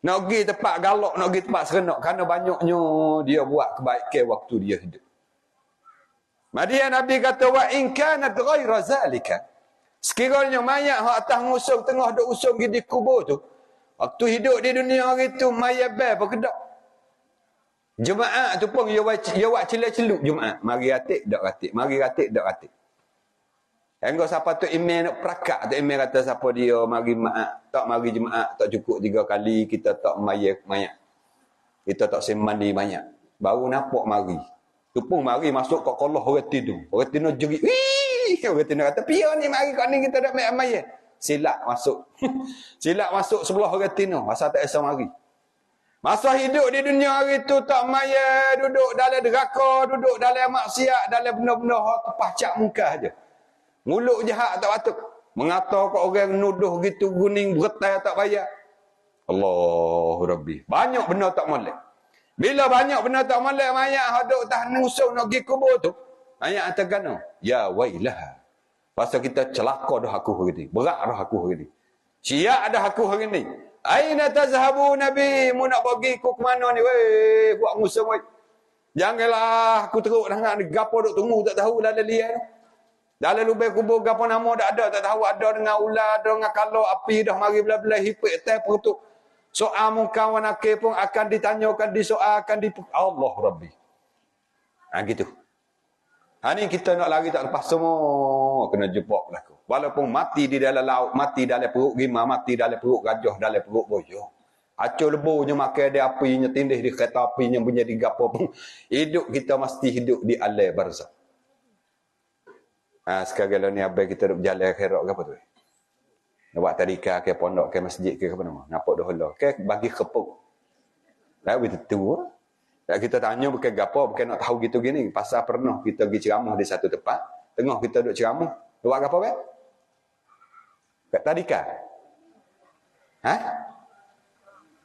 Nak pergi tempat galak, nak pergi tempat serenak kerana banyaknya dia buat kebaikan waktu dia hidup. Madian Nabi kata wa in kanat ghaira zalika. Sekiranya mayat hak atas musung tengah duk usung pergi di kubur tu, waktu hidup di dunia hari tu mayat bel berkedak. Jemaah tu pun dia buat celuk Jumaat. Mari ratik dak ratik. Engkau siapa tu email nak perakak tu email kata siapa dia mari jemaah tak cukup 3 kali kita tak mayat. Kita tak semandi mayat. Baru nampak mari. Tu pun mari masuk kat kolah orang tidur. Orang tidur jerit. Orang tidur kata, "Pia ni mari kat ni kita dak mayat." Silap masuk. Silap masuk sebelah orang tidur. Asal tak esa mari. Masa hidup di dunia hari tu tak mayat, duduk dalam deraka, duduk dalam maksiat, dalam benda-benda hak terpacak muka aja. Mulut jahat tak patut. Mengata kat orang nuduh gitu guning beretai tak bayar. Allahu Rabbi. Banyak benda tak molek. Bila banyak benda tak molek mayat hak duk tahan usung nak pergi kubur tu, mayat akan kena. Ya wailah. Pasal kita celaka dah aku hari ni. Berat dah aku hari ni. Siap dah aku hari ni. Aina tazhabu nabi? Mu nak pergi ku ke mana ni? Weh, buat musung weh. Janganlah aku teruk dah nak gapo duk tunggu tak tahu dalam liar. Dalam lubang kubur gapo nama dak ada tak tahu, ada dengan ular, ada dengan kalau api dah mari belah-belah hipik tai perutuk. Soal muka wanake pun akan ditanyakan, disoalkan di Allah Rabbi. Gitu. Ni kita nak lari tak lepas semua kena jebak berlaku. Walaupun mati di dalam laut, mati dalam perut gimah, mati dalam perut gajah, dalam perut boyo. Acur lebunya makan ada apinya, tindih di kereta apinya punya di gapo pun. Hidup kita mesti hidup di alam barzakh. Sekarang ni abang kita duk berjalan akhirat ke apa tu? Nak buat tadika ke pondok ke masjid ke apa nama? Nampak dah Allah. Ke bagi kepuk. Lalu itu. Tak kita tanya bukan gapo, bukan nak tahu gitu gini. Pasal pernah kita pergi ceramah di satu tempat, tengah kita duk ceramah, buat gapo be? Kat tadika.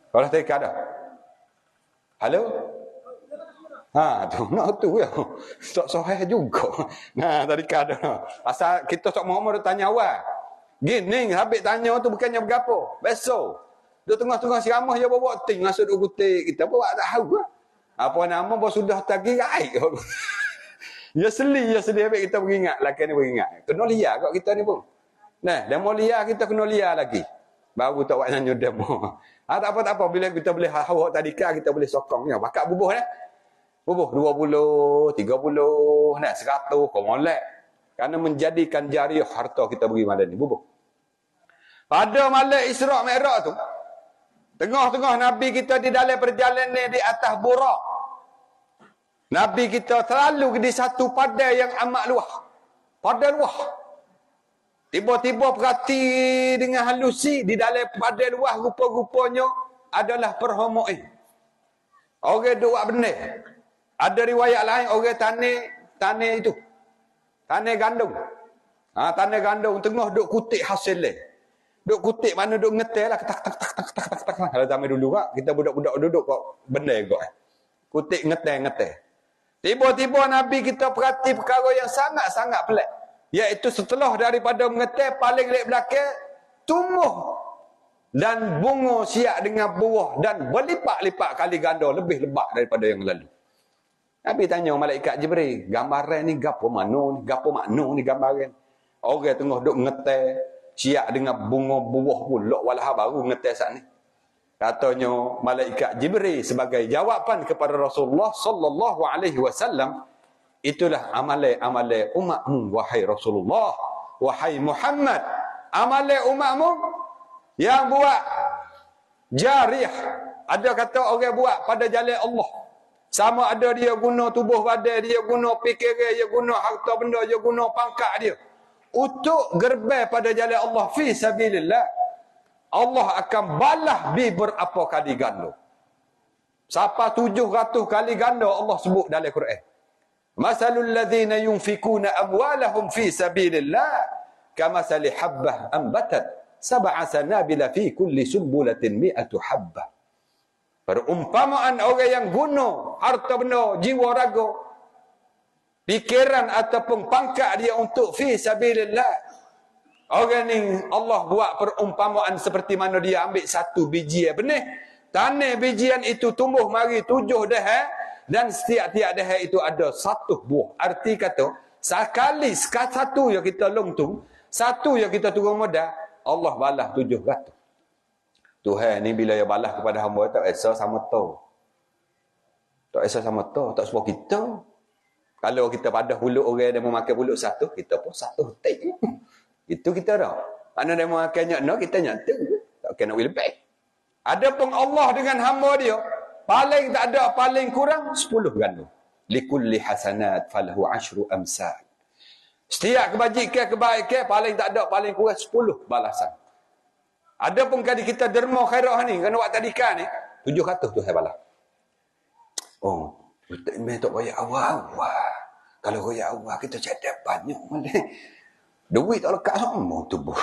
Kalau tadika dah. Halo? Tu nak tu ya. Tak sahih juga. Tadika dah. Pasal kita sok Muhammad tanya awal. Gini, habis tanya tu bukannya bergapo. Besok. Dia tengah-tengah ceramah dia bawa ting masuk duk kutik. Kita pun tak tahu. Apa nama pun sudah tagih air. Ya seli habis kita beringat. Laki ni beringat. Kena liar kat kita ni pun. Nah, demo liar kita kena liar lagi. Baru tak buat nyanyi demo. Tak apa. Bila kita boleh hawak tadika, kita boleh sokong. Ya, bakat bubuh dah. Bubuh 20, 30, 100, kau molek. Kerana menjadikan jariah harta kita beri malam ni. Bubuh. Pada malam Isra' Mi'raj tu, tengah-tengah Nabi kita di dalam perjalanan di atas Burak. Nabi kita selalu di satu padai yang amat luas. Padai luas. Tiba-tiba perhati dengan halusi di dalam padai luas rupa-rupanya adalah perhomoin. Orang duk buat benda. Ada riwayat lain orang tanah itu. Tanah gandum. Tanah gandum tengah duk kutik hasil dia. Duk kutik mana duk ngetel lah. Tak. Kalau zaman dulu kak, kita budak-budak duduk kok benda kok. Kutik ngetel. Tiba-tiba Nabi kita perhati perkara yang sangat-sangat pelik. Iaitu setelah daripada mengetek paling lek belakang tumbuh dan bunga siap dengan buah dan berlipat-lipat kali ganda lebih lebat daripada yang lalu. Nabi tanya malaikat Jibril, gambaran ni gapo mano ni, gapo makna ni gambaran. Orang tengah duk mengetek siap dengan bunga buah pula walah baru ngetek sat ni. Katanya malaikat Jibril sebagai jawapan kepada Rasulullah sallallahu alaihi wasallam, itulah amalan umatmu wahai Rasulullah, wahai Muhammad. Amalan umatmu yang buat jariah. Ada kata orang buat pada jalan Allah. Sama ada dia guna tubuh badan, dia guna fikiran, dia guna harta benda, dia guna pangkat dia untuk gerbang pada jalan Allah fi sabilillah. Allah akan balas berapa kali ganda. Siapa 700 kali ganda Allah sebut dalam Quran. Masalul ladzina yunfikuna amwalahum fi sabilillah kamasali habbah ambatat sab'a sanabila fi kulli sumbulatin mi'atu habbah. Perumpamaan orang yang guna harta benda, jiwa raga, fikiran ataupun pangkat dia untuk fi sabilillah. Orang ni Allah buat perumpamaan seperti mana dia ambil satu biji benih, tanah bijian itu tumbuh mari 7 dahan dan setiap-tiap dahan itu ada 1 buah. Arti kata sekali satu yang kita longtung, satu yang kita turun modal, Allah balas 700. Tuhan ni bila dia balas kepada hamba tak esa sama tu. Tak esa sama tu, tak sebab kita. Kalau kita padah pulut orang dia mau makan pulut satu, kita pun satu tek. Itu kita dah. Mana dia mau makan nyak kita nyak tu. Tak kena lebih. Adapun Allah dengan hamba dia, paling tak ada paling kurang 10 ganda. Likulli hasanat falahu 10 amsal. Setiap kebaikan paling tak ada paling kurang 10 balasan. Adapun kali kita derma khairah ni, kena buat tadika ni, 700 tu saya balas. Oh, kita ni tak royak awal. Wah, kalau royak awal kita cakap banyak malah. Duit tak lekat sama tubuh.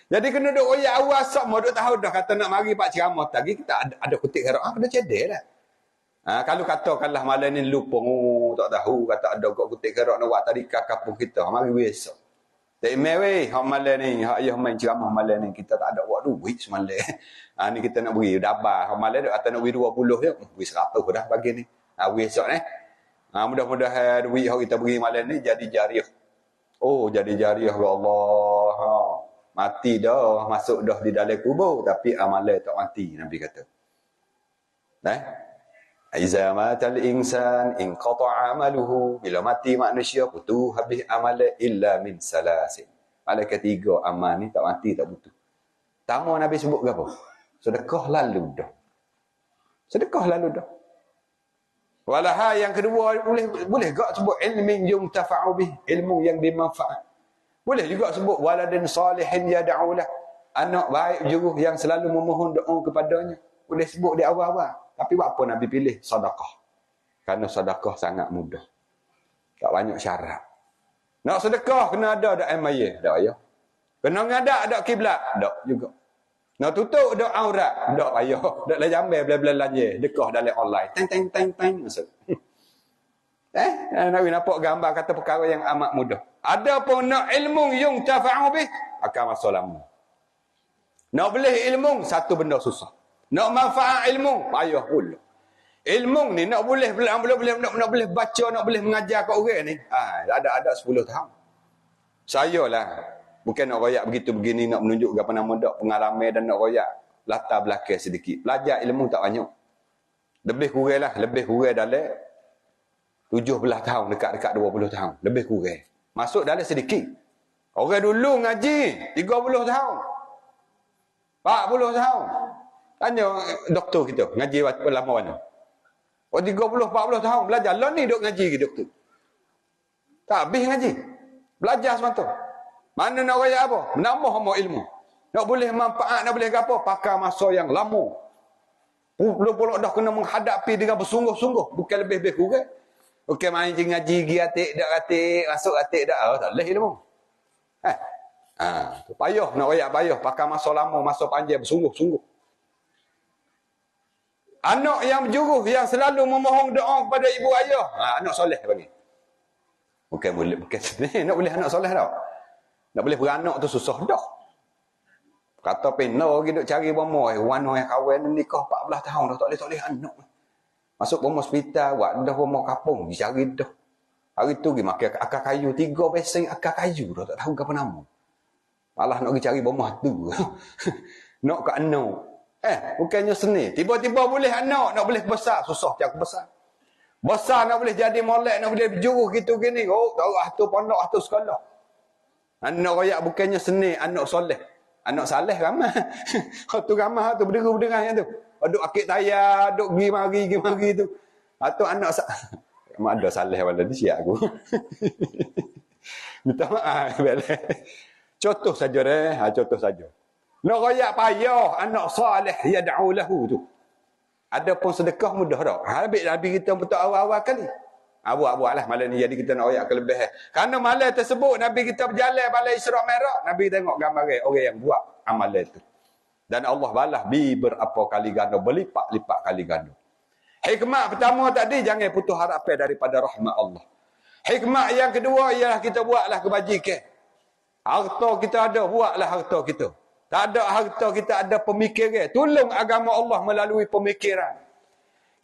Jadi kena duk royak awal sama duk tahu dah kata nak mari pak ceramah lagi kita ada kutik khairah. Kena cedek lah. Kalau katakanlah malam ni lupa tak tahu kata ada kutik khairah nak buat tadika kampung kita, mari besok. Tak meweh hak malam ni, hak ayah main ceramah malam ni kita tak ada buat duit semalam. Ni kita nak beri dabar. Hak malam kata nak beri 20 je, beri 100 dah bagi ni. Besok ni. Mudah-mudahan duit hak kita beri malam ni jadi jariah. Oh, jadi jariah ya Allah. Mati dah, masuk dah di dalam kubur tapi amalan tak mati, Nabi kata. Iza matal insan inqata'a amaluhu, bila mati manusia putus habis amalan illa min salasin. Malaikat 3 amal ni tak mati tak putus. Pertama Nabi sebut apa? Sedekah lalu dah. Sedekah lalu dah. Walaha yang kedua boleh gak sebut ilmin yumtafa'u bih, ilmu yang dimanfaat. Boleh juga sebut waladin salihin yad'u lah, anak baik juruh yang selalu memohon doa kepadanya. Boleh sebut di awal-awal. Tapi apa Nabi pilih sedekah? Karena sedekah sangat mudah. Tak banyak syarat. Nak sedekah kena ada MIA, tak payah. Kena ngadak ada kiblat, tak juga. Nak tutup dak aurat, dak payah. Dak lah jambai bela-bela lanje, dekah dalam online. Teng masuk. Nabi nampak gambar kata perkara yang amat mudah. Adapun nak ilmu yang tafa'u bih akan masa lama. Nak boleh ilmu satu benda susah. Nak manfaat ilmu payah pula. Ilmu ni nak boleh baca, nak boleh mengajar kat orang ni. Ada 10 tahun. Saya lah bukan nak royak begitu begini nak menunjuk apa nama dak pengalaman dan nak royak latar belakang sedikit. Belajar ilmu tak banyak. Lebih kurang dalam 17 tahun dekat 20 tahun. Lebih kurang. Masuk dalam sedikit. Orang dulu ngaji 30 tahun. 40 tahun. Tanya doktor kita, ngaji berapa lama mana? Oh 30-40 tahun belajar. Lah ni duk ngaji hidup tu. Tak habis ngaji. Belajar semata. Mana nak royak apa? Menambah mau ilmu. Nak boleh manfaat, nak boleh apa? Pakai masa yang lama. Puluh-puluh dah kena menghadapi dengan bersungguh-sungguh. Bukan lebih-lebih kurang. Bukan main ngaji gi atik dak atik, masuk atik dak. Tak boleh ilmu. Payah nak royak payah. Pakai masa lama, masa panjang bersungguh-sungguh. Anak yang berjuruh, yang selalu memohon doa kepada ibu ayah. Anak soleh panggil. Bukan boleh, bukan nak boleh anak soleh tau. Nak boleh beranak tu susah dah. Kata pena lagi duk cari bomoh, wana yang kahwin nikah 14 tahun dah tak boleh anak. Masuk bomoh hospital, buat dah bomoh kapung, dicari dah. Hari tu pergi makan akar kayu, 3 beseng akar kayu dah tak tahu apa nama. Malah nak pergi cari bomoh tu. Nak ke anak. Bukannya seni. Tiba-tiba boleh anak, nak boleh besar. Susah cakap besar. Besar nak boleh jadi molek, nak boleh berjuruh gitu gini. Oh, darah tu pondok, tu sekolah. Anak royak bukannya seni, anak soleh. Anak saleh ramah. Tu ramah tu berderu-berderang tu. Duk akik tayar, duk pergi mari tu. Tu anak mak ada saleh wala di siap aku. Minta maaf balik. Contoh saja contoh saja. Nak royak payah anak saleh yad'u lahu tu. Ada pun sedekah mudah dah. Habis Nabi kita betul awal-awal kali. Buat-buatlah malam ni jadi kita nak royak kelebihan. Karena malam tersebut Nabi kita berjalan balik Isra Mi'raj, Nabi tengok gambar orang yang buat amalan itu. Dan Allah balas berapa kali ganda, berlipat-lipat kali ganda. Hikmah pertama tadi, jangan putus harapan daripada rahmat Allah. Hikmah yang kedua ialah kita buatlah kebajikan. Harta kita ada, buatlah harta kita. Tak ada harta kita ada pemikiran. Tolong agama Allah melalui pemikiran.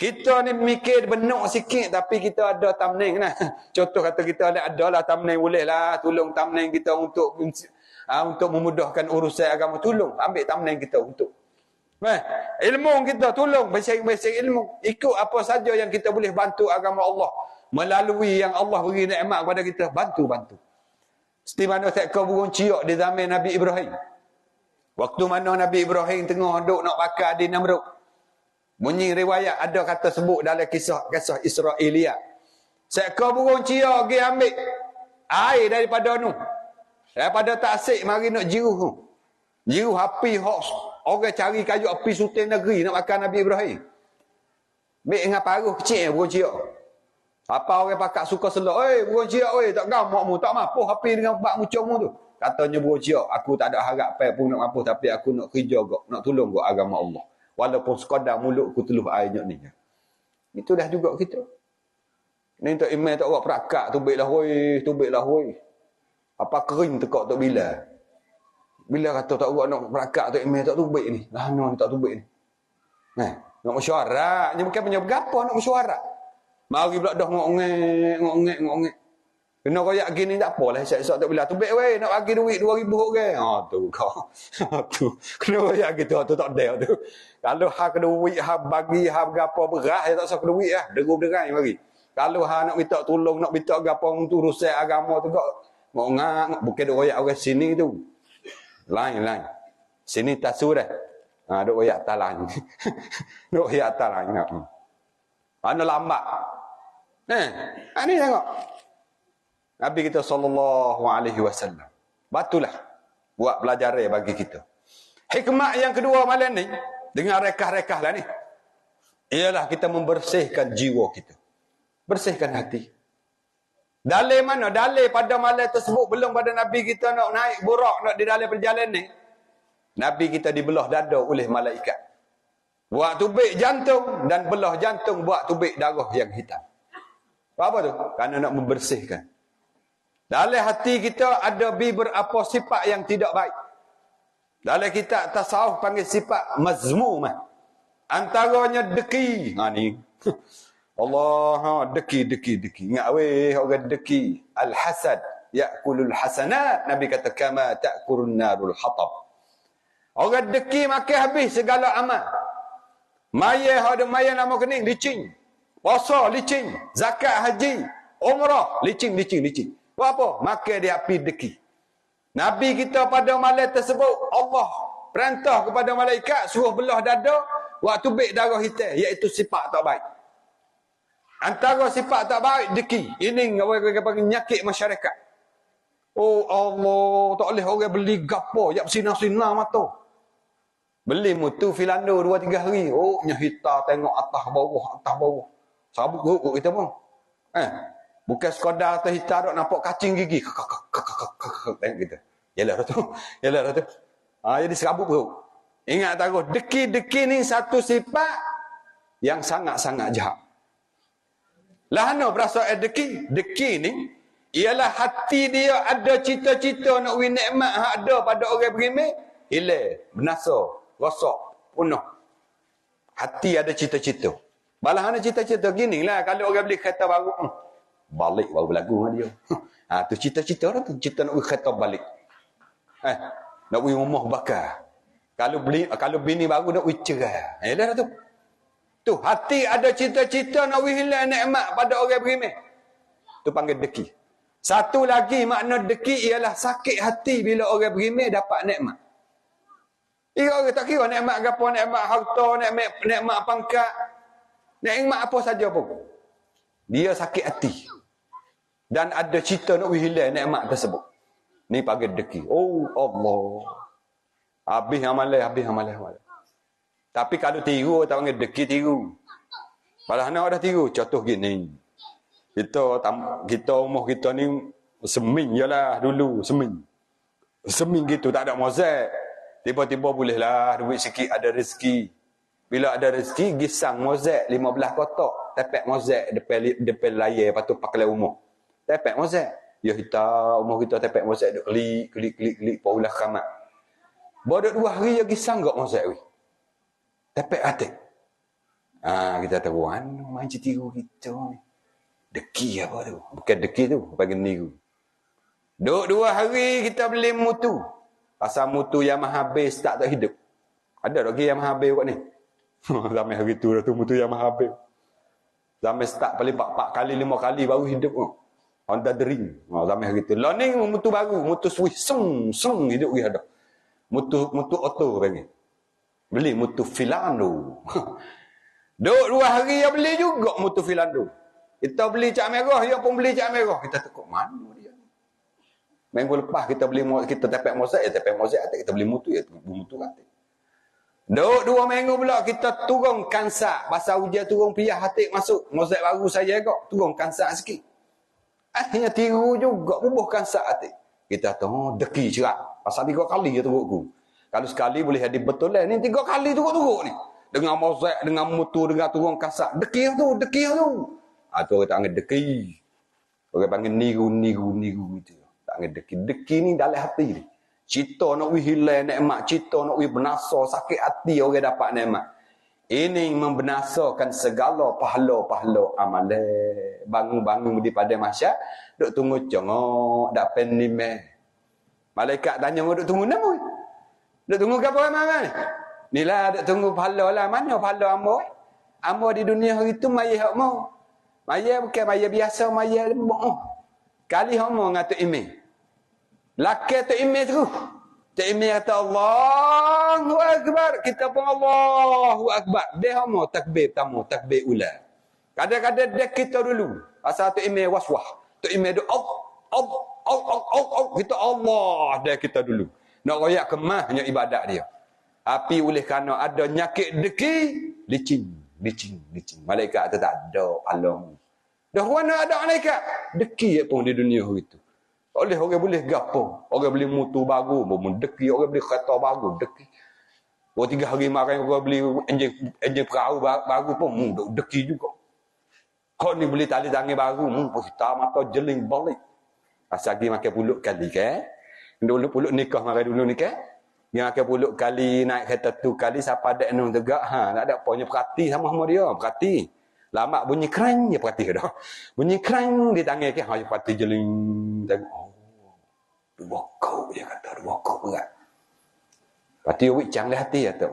Kita ni mikir benar sikit tapi kita ada thumbnail nah. Contoh kata kita ada lah thumbnail, boleh lah tolong thumbnail kita untuk memudahkan urusan agama, tolong ambil thumbnail kita untuk. Ilmu kita tolong basic ilmu. Ikut apa saja yang kita boleh bantu agama Allah melalui yang Allah beri nikmat kepada kita, bantu. Seperti mana sekor burung ciok di zaman Nabi Ibrahim. Waktu mana Nabi Ibrahim tengah duduk nak bakar di Namrud. Bunyi riwayat ada kata sebut dalam kisah Israiliyat. Seekor burung cia pergi ambil air daripada nu. Daripada taksik mari nak jiruh tu. Jiruh api hok orang cari kayu api sultan negeri nak makan Nabi Ibrahim. Ambil dengan paruh kecil burung cia. Apa orang pakak suka selok, burung cia tak gamakmu, tak mampu api dengan bak mucungmu tu. Katanya burung cia, aku tak ada harapan pun nak mampu tapi aku nak kerja gak, nak tolong gak agama Allah. Walaupun sekadar mulut ku teluh air ni. Itu dah juga kita. Ni tak email tak buat perakak, tubiklah hoi. Apa kering tekak tak bila. Bila kata tak buat nak perakak tak email tak tubik ni. Lah no tak tubik ni. Nak mesyuarat, ni bukan punya berapa nak mesyuarat. Mari pula dah ngok-ngek. Kena royak gini tak apalah, esok tak bila tubik weh nak bagi duit 2,000 orang. Tu kau. Tu kena royak gitu tu tak ada tu. Kalau hak duit, hak bagi, hak gapo beras tak usah duit lah, deru-derai mari. Kalau hak nak minta tolong, nak minta gapo untuk urusan agama tu kau ngok bukan duk royak orang sini tu. Lain. Sini tasu dah. Duk royak talang. Duk royak talang. Mana lambat. Ni tengok. Nabi kita SAW. Batulah. Buat pelajaran bagi kita. Hikmah yang kedua malam ni. Dengan rekah-rekah lah ni. Ialah kita membersihkan jiwa kita. Bersihkan hati. Dalil mana? Dalil pada malam tersebut. Belum pada Nabi kita nak naik burak. Nak di dalam perjalanan ni. Nabi kita dibelah dada oleh malaikat. Buat tubik jantung. Dan belah jantung buat tubik darah yang hitam. Apa tu? Kerana nak membersihkan. Dalam hati kita ada beberapa sifat yang tidak baik. Dalam kitab tasawuf panggil sifat mazmumah. Antaranya deki. Ni. Allah, deki. Ingat weh orang deki. Al-hasad. Ya'kulul hasanat. Nabi kata, kama ta'kurun narul hatab. Orang deki makan habis segala amal. Maya ada maya nama kening, licin. Puasa, licin. Zakat, haji. Umrah, licin. Apa? Makan di api deki. Nabi kita pada malam tersebut, Allah perintah kepada malaikat suruh belah dada waktu tubik darah hitam, iaitu sifat tak baik. Antara sifat tak baik deki. Ini orang panggil nyakit masyarakat. Oh Allah, tak boleh orang beli gapo, yak sinar-sinar mata. Beli mutu filando 2-3 hari. Oh, nyahita tengok atas bawah. Sabuk guruk kita pun. Bukan sekadar atas hitam dok nampak kacing gigi. Tengok kita. Yalah tu. Jadi serabut bro. Ingat tahu, deki-deki ni satu sifat yang sangat-sangat jahat. Lahana berasa deki. Deki ni ialah hati dia ada cita-cita nak win nikmat hak ada pada orang beriman, hilang, binasa, rosak, punah. Hati ada cita-cita. Balah ana cita-cita ginilah kalau orang beli kereta baru, balik baru berlagu dengan dia. Tu cita-cita orang tu, cita nak beli kereta balik. Nak beli rumah bakar. Kalau bini baru nak beli cerai. Dah tu. Tu hati ada cita-cita nak beli hilang nikmat pada orang beriman. Tu panggil deki. Satu lagi makna deki ialah sakit hati bila orang beriman dapat nikmat. Orang tak kira nikmat apa, nikmat harta, nikmat pangkat, nikmat apa saja pun. Dia sakit hati. Dan ada cita nak hilang nikmat tersebut. Ni panggil deki. Oh Allah. Habis amalan. Tapi kalau tiru, tak panggil deki tiru. Malah nak dah tiru. Contoh gini. Kita umur kita ni seming je lah dulu. Seming gitu. Tak ada mozaik. Tiba-tiba bolehlah duit sikit ada rezeki. Bila ada rezeki, gisang mozaik 15 kotak. Tepek mozaik depan layar. Lepas tu pakai umur. Tepek mozaik. Ya kita, umur kita tepek mozaik. Klik. Paulah kamat. Baru 2 hari ya gisang gak mozaik weh. Tepek atik. Kita tahu main tiru kita ni. Deki apa tu? Bukan deki tu, bagi niru. Duk 2 hari kita beli mutu. Pasal mutu yang habis tak hidup. Ada lagi yang habis kat ni. Sampai hari tu dah tu mutu yang habis. Sampai start paling 4 kali 5 kali baru hidup tu. Honda Dream. Sampai hari tu. Lah ni mutu baru, mutu Swiss seng hidup dia ada. Mutu auto panggil. Beli mutu Filando. Duk 2 hari dia beli juga mutu Filando. Kita beli cak merah, dia pun beli cak merah. Kita tekuk mana dia ni? Minggu lepas kita beli, kita tepek mozaik, kita beli mutu, mutu atik. Duk 2 minggu pula kita turun kansak. Pasal hujan turun piyah atik masuk. Mozaik baru saya kok, turun kansak sikit. Akhirnya tiru juga, bubuh kansak atik. Kita tahu, deki cerak. Pasal 3 kali dia turutku. Kalau sekali boleh jadi betul lah. Ni 3 kali turut-turut ni. Dengan mozaik, dengan mutu, dengan turun kansak. Deki tu. Tu orang tak panggil deki. Orang panggil niru itu. Tak panggil deki. Deki ni dalam hati ni. Cita nak hilang nikmat, cita nak binasa, sakit hati orang dapat nikmat. Ini membinasakan segala pahala-pahala amalan. Bangun-bangun di pada masyarakat, duk tunggu congok, dak penimeh. Malaikat tanya, duk tunggu nama. Duk tunggu apa mana ni? Nilah duk tunggu pahala lah. Mana pahala ambo? Ambo di dunia hari tu maya hak mau. Maya bukan maya biasa, maya lembok. Kali hak mau ngatu email. Laki tu email tu. Tu email kata Allahu Akbar. Kita pun Allahu Akbar. Dia hak mau takbir pertama, takbir ula. Kadang-kadang dia kita dulu. Asal tu email waswah. Tu email tu kita Allah dia kita dulu. Nak royak kemahnya ibadat dia. Api oleh kerana ada nyakit deki, licin. Malaikat tu tak ada palong. Dah mana ada malaikat? Deki pun di dunia itu. Oleh orang boleh gapo. Orang beli mutu baru, pun deki. Orang beli kereta baru, deki. 3 hari makan orang beli enjin perahu baru pun, deki juga. Kau ni beli tali tangan baru, kita mata jeling balik. Asal lagi makan puluk kali kan? Dulu puluk nikah makan dulu nikah. Yang akan puluk kali naik kereta tu kali siapa ada anu tegak tak ada punya perhati sama dia perhati lama bunyi kerang dia perhati dah bunyi kerang di tangan ke perhati jeling tengok dua kau dia kata dua kau berat perhati wik cang dah hati kata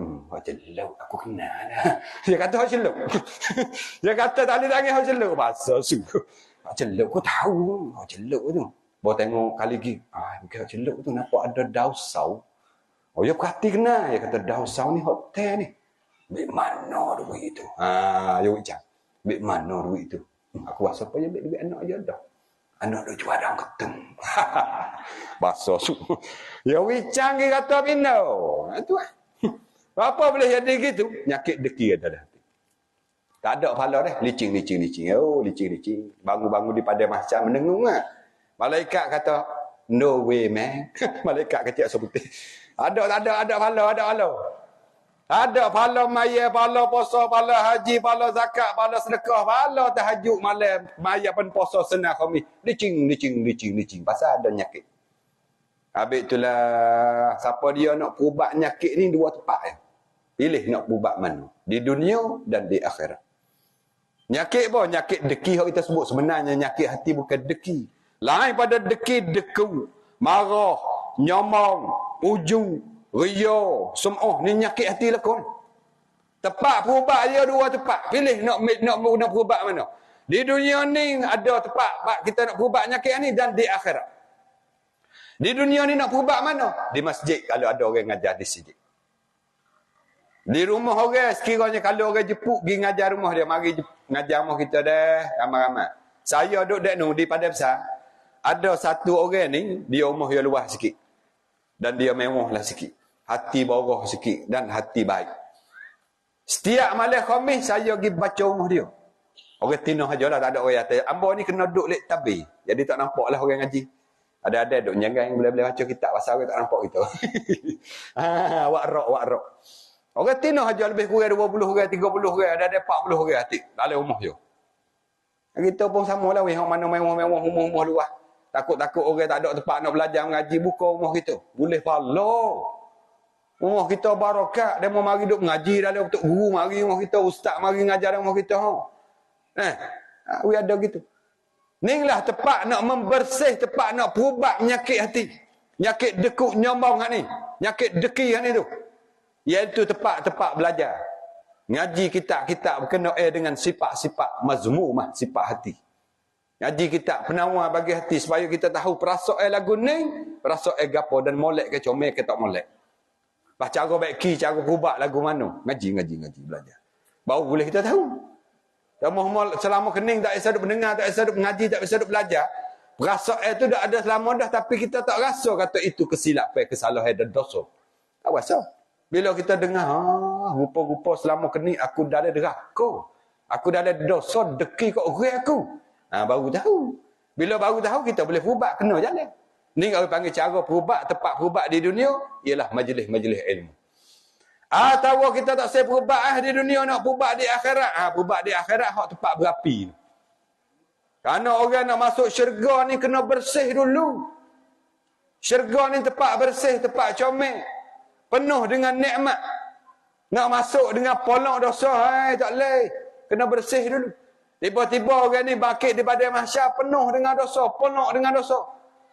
jeluk aku kenal dah dia kata jeluk dia kata tali tangan jeluk bahasa su jeluk aku tahu jeluk tu bawa tengok kali lagi bukan jeluk tu nampak ada daun sau. Ya perhati kena. Dia kata, dausau ni hotel ni. Bik mana duit itu? Ya ucap. Bik mana duit itu? Aku rasa apa je duit anak je dah. Anak dia jual dalam ketum. Bahasa su. Ya wicang ke kata bina. Itu lah. Apa boleh jadi gitu? Nyakit deki ada dah. Tak ada pahala dah. Licing. Oh, licing. Bangun-bangun di pada macam mendengung lah. Malaikat kata, no way man. Malaikat kata seputih. Ada pahala. Ada pahala maya, pahala puasa, pahala haji, pahala zakat, pahala sedekah, pahala tahajud malam, maya pun puasa senang kami. Licing. Pasal ada nyakit. Habis itulah, siapa dia nak perubat nyakit ni dua tempat ya. Pilih nak perubat mana. Di dunia dan di akhirat. Nyakit apa? Nyakit deki yang kita sebut. Sebenarnya nyakit hati bukan deki. Lain pada deki, deku, marah, nyomong, ujung, ria, semua ni nyakit hati lakon. Tempat perubat dia dua tempat. Pilih nak perubat mana. Di dunia ni ada tempat kita nak perubat nyakit ni dan di akhirat. Di dunia ni nak perubat mana? Di masjid kalau ada orang ngajar di sini. Di rumah orang sekiranya kalau orang jepuk pergi ngajar rumah dia, mari ngajar rumah kita dah ramai-ramai. Saya duduk dek di Padang Besar. Ada satu orang ni dia rumah dia luas sikit. Dan dia mewahlah sikit. Hati borah sikit dan hati baik. Setiap malam Khamis saya pergi baca rumah dia. Orang tinah ajalah, tak ada orang atas. Ambo ni kena duduk lek tabi. Jadi tak nampaklah orang ngaji. Ada duduk nyangai boleh-boleh baca kitab pasal orang tak nampak kita. Wak rok. Orang tinah aja lebih kurang 20 orang, 30 orang, ada 40 orang hati dalam rumah dia. Kita pun samalah weh, hang mana mewah-mewah rumah luas. Takut-takut orang tak ada tempat nak belajar mengaji, buka rumah kita. Boleh pahala. Rumah kita barakat, dia mau mari duk mengaji dalam untuk guru mari rumah kita, ustaz mari ngajar dalam rumah kita. We ada gitu. Inilah tempat nak membersih, tempat nak perubat penyakit hati. Penyakit dekuk nyombong hak ni. Penyakit deki hak ni tu. Iaitu tempat-tempat belajar. Ngaji kitab-kitab berkena dengan sifat-sifat mazmumah, sifat hati. Ngaji kitab penawar bagi hati supaya kita tahu perasaan lagu ni, perasaan gapo dan molek ke comel ke tak molek. Bah cara baiki, cara perubat lagu mana. Ngaji belajar. Baru boleh kita tahu. Selama kening tak bisa duk mendengar, tak bisa duk mengaji, tak bisa duk belajar. Perasaan itu dah ada selama dah tapi kita tak rasa kata itu kesilapan, kesalahan dan dosa. Tak rasa. Bila kita dengar, rupa-rupa selama kening aku dalam deraka. Aku dalam dosa deki kat orang aku. Baru tahu. Bila baru tahu kita boleh perubat, kena jalan. Ni kalau panggil cara perubat, tempat perubat di dunia ialah majlis-majlis ilmu. Tahu kita tak saya perubat di dunia, nak perubat di akhirat. Perubat di akhirat hak tempat berapi. Kerana orang nak masuk syurga ni kena bersih dulu. Syurga ni tempat bersih, tempat comel. Penuh dengan nikmat. Nak masuk dengan polong dosa, tak boleh. Kena bersih dulu. Tiba-tiba orang ni bangkit di padang mahsyar penuh dengan dosa, polong dengan dosa.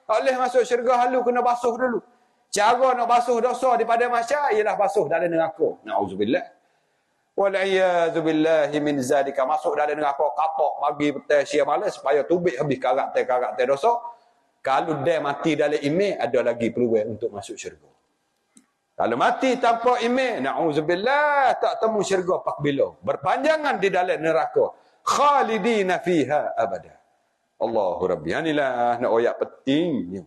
Tak boleh masuk syurga halu, kena basuh dulu. Cara nak basuh dosa di padang mahsyar ialah basuh dalam neraka. Na'udzubillah. Wal'iyadzubillahi min zalika. Masuk dalam neraka, kapak pagi, petang, siang, malam supaya tubik habis karakter dosa. Kalau dia mati dalam iman, ada lagi peluang untuk masuk syurga. Kalau mati tanpa iman, na'udzubillah, tak temu syurga pak bila. Berpanjangan di dalam neraka. Khalidina fiha abada. Allahu Rabbi. Inilah nak ayat penting.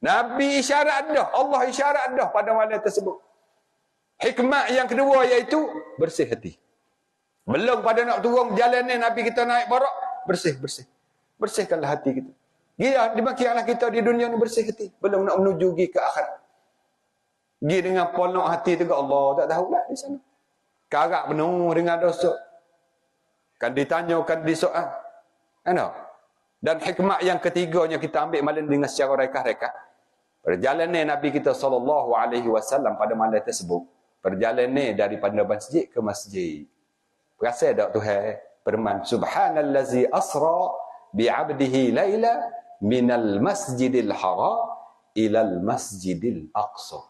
Nabi isyarat dah. Allah isyarat dah pada malam tersebut. Hikmat yang kedua iaitu bersih hati. Belum pada nak turun jalan ni Nabi kita naik barak, bersih. Bersihkanlah hati kita. Gila, demikianlah kita di dunia ni bersih hati. Belum nak menuju pergi ke akhirat. Pergi dengan polok hati tu ke Allah, tak tahulah di sana. Karak penuh dengan dosa. Kan ditanyakan di soal. Dan hikmat yang ketiganya kita ambil malam dengan secara reka-reka. Perjalanan Nabi kita SAW pada malam tersebut. Perjalanan daripada masjid ke masjid. Perasa tak Tuhan? Firman, Subhanallazi asra bi'abdihi layla minal masjidil haram ilal masjidil aqsa.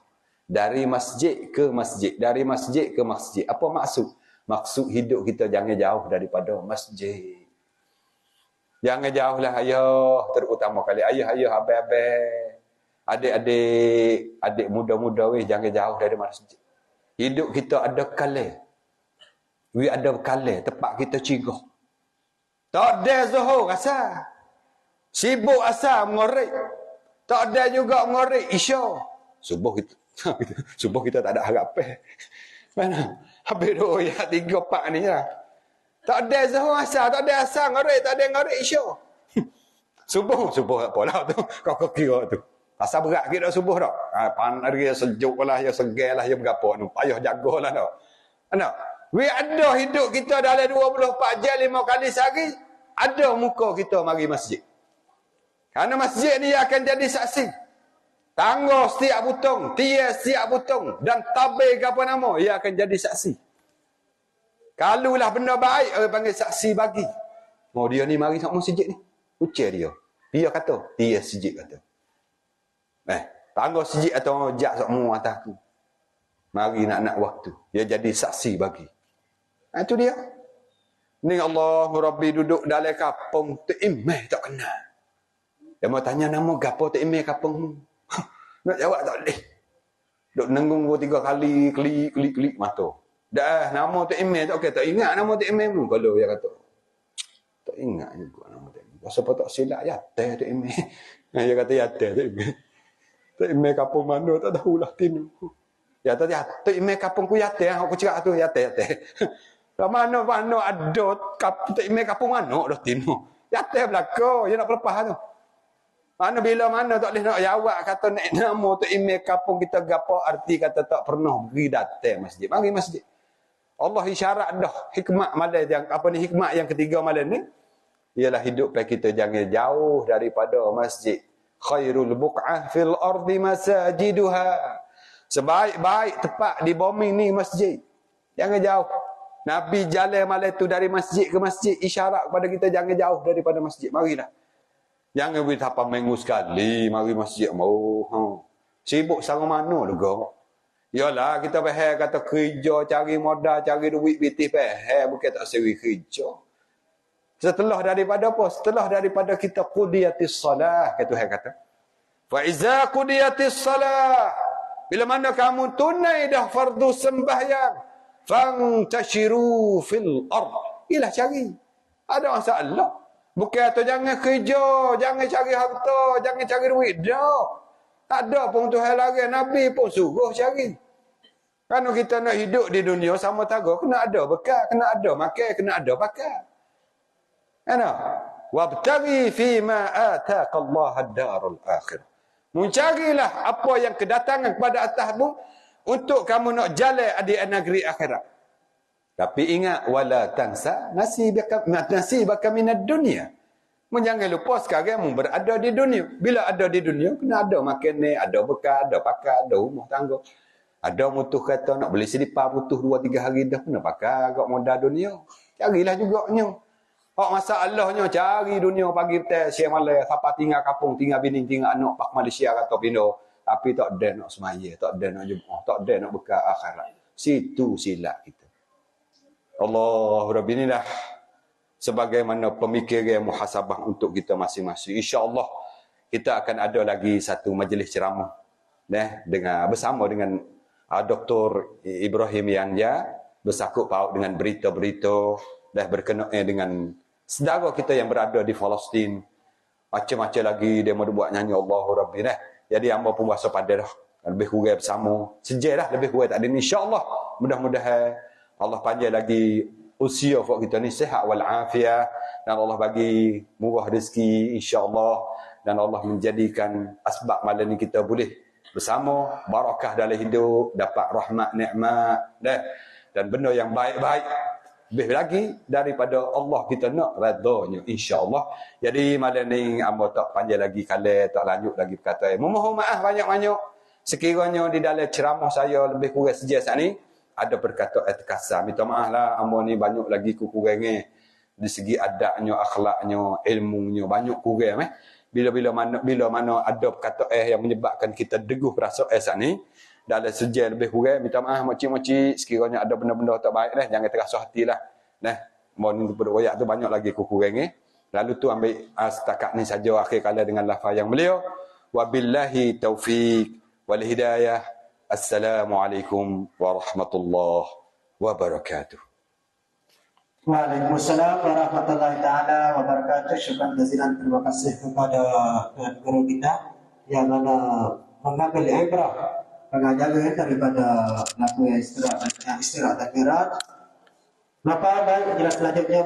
Dari masjid ke masjid. Dari masjid ke masjid. Apa maksud? Maksud hidup kita jangan jauh daripada masjid. Jangan jauhlah ayah, terutama kali ayah, abang-abang, adik muda-muda weh, jangan jauh dari masjid. Hidup kita ada kalai. We ada kalai, tempat kita cigah. Tak ada Zuhur asar. Sibuk asar mengorek. Tak ada juga mengorek Isya. Subuh kita. Subuh kita tak ada harapan. Mana? Habis tu ya 3-4 ni lah. Tak ada Zuhur asar, tak ada asar mengorek, tak ada mengorek Isya. Subuh apa lah tu. Kau kira tu. Asal berat kita subuh tak? Panas dia sejuk lah, ya segar lah, ya berapa tu. Payah jagalah tak? Anak, we ada hidup kita dalam 24 jam 5 kali sehari, ada muka kita mari masjid. Kerana masjid ni akan jadi saksi. Tangga setiap butong, tiang setiap butong, dan tabir ke apa nama, ia akan jadi saksi. Kalulah benda baik, orang panggil saksi bagi. Oh dia ni mari sama masjid ni. Ucap dia. Dia kata, tiang masjid kata. Tangga masjid atau jak semua atas tu. Mari nak waktu. Dia jadi saksi bagi. Itu dia. Ni Allah Rabbi duduk dalam kampung tu imeh tak kenal. Dia mau tanya nama gapo tu imeh kampung ni. Nak jawab tak boleh. Duk nenggung 2-3 kali klik mata. Dah nama tu imeh tak okey, tak ingat nama tu imeh tu kalau dia kata. Tak ingat juga nama tu imeh. Pasal tak silap ya teh tu imeh. Dia kata ya teh tu imeh. Tu imeh kampung mana tak tahulah tinu. Ya tu imeh kampung ku ya teh aku cakap tu ya teh. Mana ada tu imeh kampung mana dah tinu. Ya teh belaka, dia nak lepas tu. Mana tak boleh nak jawab kata nak nama tu imej kampung kita gapo arti kata tak pernah pergi datang masjid. Mari masjid. Allah isyarat dah hikmat malam yang apa ni hikmat yang ketiga malam ni ialah hidup kita jangan jauh daripada masjid. Khairul buq'ah fil ardi masajiduha. Sebaik-baik tempat di bumi ni masjid. Jangan jauh. Nabi jalan malam tu dari masjid ke masjid isyarat kepada kita jangan jauh daripada masjid. Marilah. Jangan pergi tapam minggu sekali, mari masjid mau. Sibuk sama mana juga. Yalah, kita faham kata kerja, cari modal, cari duit bitih faham, bukan tak seri kerja. Setelah daripada apa? Setelah daripada kita qudiyatis salah, Tuhan kata. Fa iza qudiyatis salah, bila mana kamu tunai dah fardu sembahyang, fantashiru fil ard. Ilah cari. Ada masalah. Bukan atau jangan kerja, jangan cari harta, jangan cari duit. Dah. Tak ada pun Tuhan larang. Nabi pun suruh cari. Kalau kita nak hidup di dunia sama tago, kena ada bekal, kena ada makan, kena ada pakai. Ana? Wabtaghi fi ma ataka Allah ad-darul akhir. Mencarilah apa yang kedatangan kepada atasmu untuk kamu nak jalan di negeri akhirat. Tapi ingat wala tansa nasibaka minad dunya. Jangan lupa sekarang mu berada di dunia. Bila ada di dunia kena ada makan ni, ada bekal, ada pakai, ada rumah tangga. Ada mutuh kata nak beli selipar butuh 2-3 hari dah kena pakai agak modal dunia. Carilah juga nya. Hak masalahnya cari dunia pagi petang siang malam siapa tinggal kampung, tinggal bini, tinggal anak pak Malaysia atau Pino, tapi tak ada nak semaya, tak ada nak Jumaat, tak ada nak bekal akhirat. Situ silap kita. Allah Rabbi inilah sebagaimana pemikiran muhasabah untuk kita masing-masing. InsyaAllah kita akan ada lagi satu majlis ceramah dengan bersama dengan Dr. Ibrahim Yanja bersangkut paut dengan berita-berita dan berkenaan dengan saudara kita yang berada di Palestin. Macam-macam lagi dia mau buat nyanyi Allah Rabbi Jadi hamba pun berasa pada dah lebih kurang bersama. Sejak dah lebih kurang tak ada insya-Allah. Mudah-mudahan Allah panjang lagi usia buat kita ni sihat wal afiah dan Allah bagi murah rezeki insya-Allah dan Allah menjadikan asbab malam ni kita boleh bersama barakah dalam hidup, dapat rahmat nikmat dan benda yang baik-baik lebih lagi daripada Allah kita nak redanya insya-Allah. Jadi malam ni hamba tak panjang lagi kali tak lanjut lagi perkataan. Memohon maaf banyak-banyak sekiranya di dalam ceramah saya lebih kurang sejak saat ni ada perkataan terkasar. Minta maaf lah, hamba ni banyak lagi kekurangan di segi adabnya, akhlaknya, ilmunya, banyak kurang Bila mana ada perkataan yang menyebabkan kita deguh perasaan saat ni dalam sejak lebih kurang, minta maaf makcik-makcik sekiranya ada benda-benda tak baik jangan terasa hatilah. Mohon berdoa tu banyak lagi kekurangan. Lalu tu ambil setakat ni saja akhir kala dengan lafaz yang mulia. Wabillahi taufiq wal hidayah. Assalamualaikum warahmatullahi wabarakatuh. Waalaikumsalam warahmatullahi taala wabarakatuh. Syukran jazilan, terima kasih kepada guru kita yang mana mengambil ibrah pengajaran daripada laku istirahat dan mirat. Maka baik jelas selanjutnya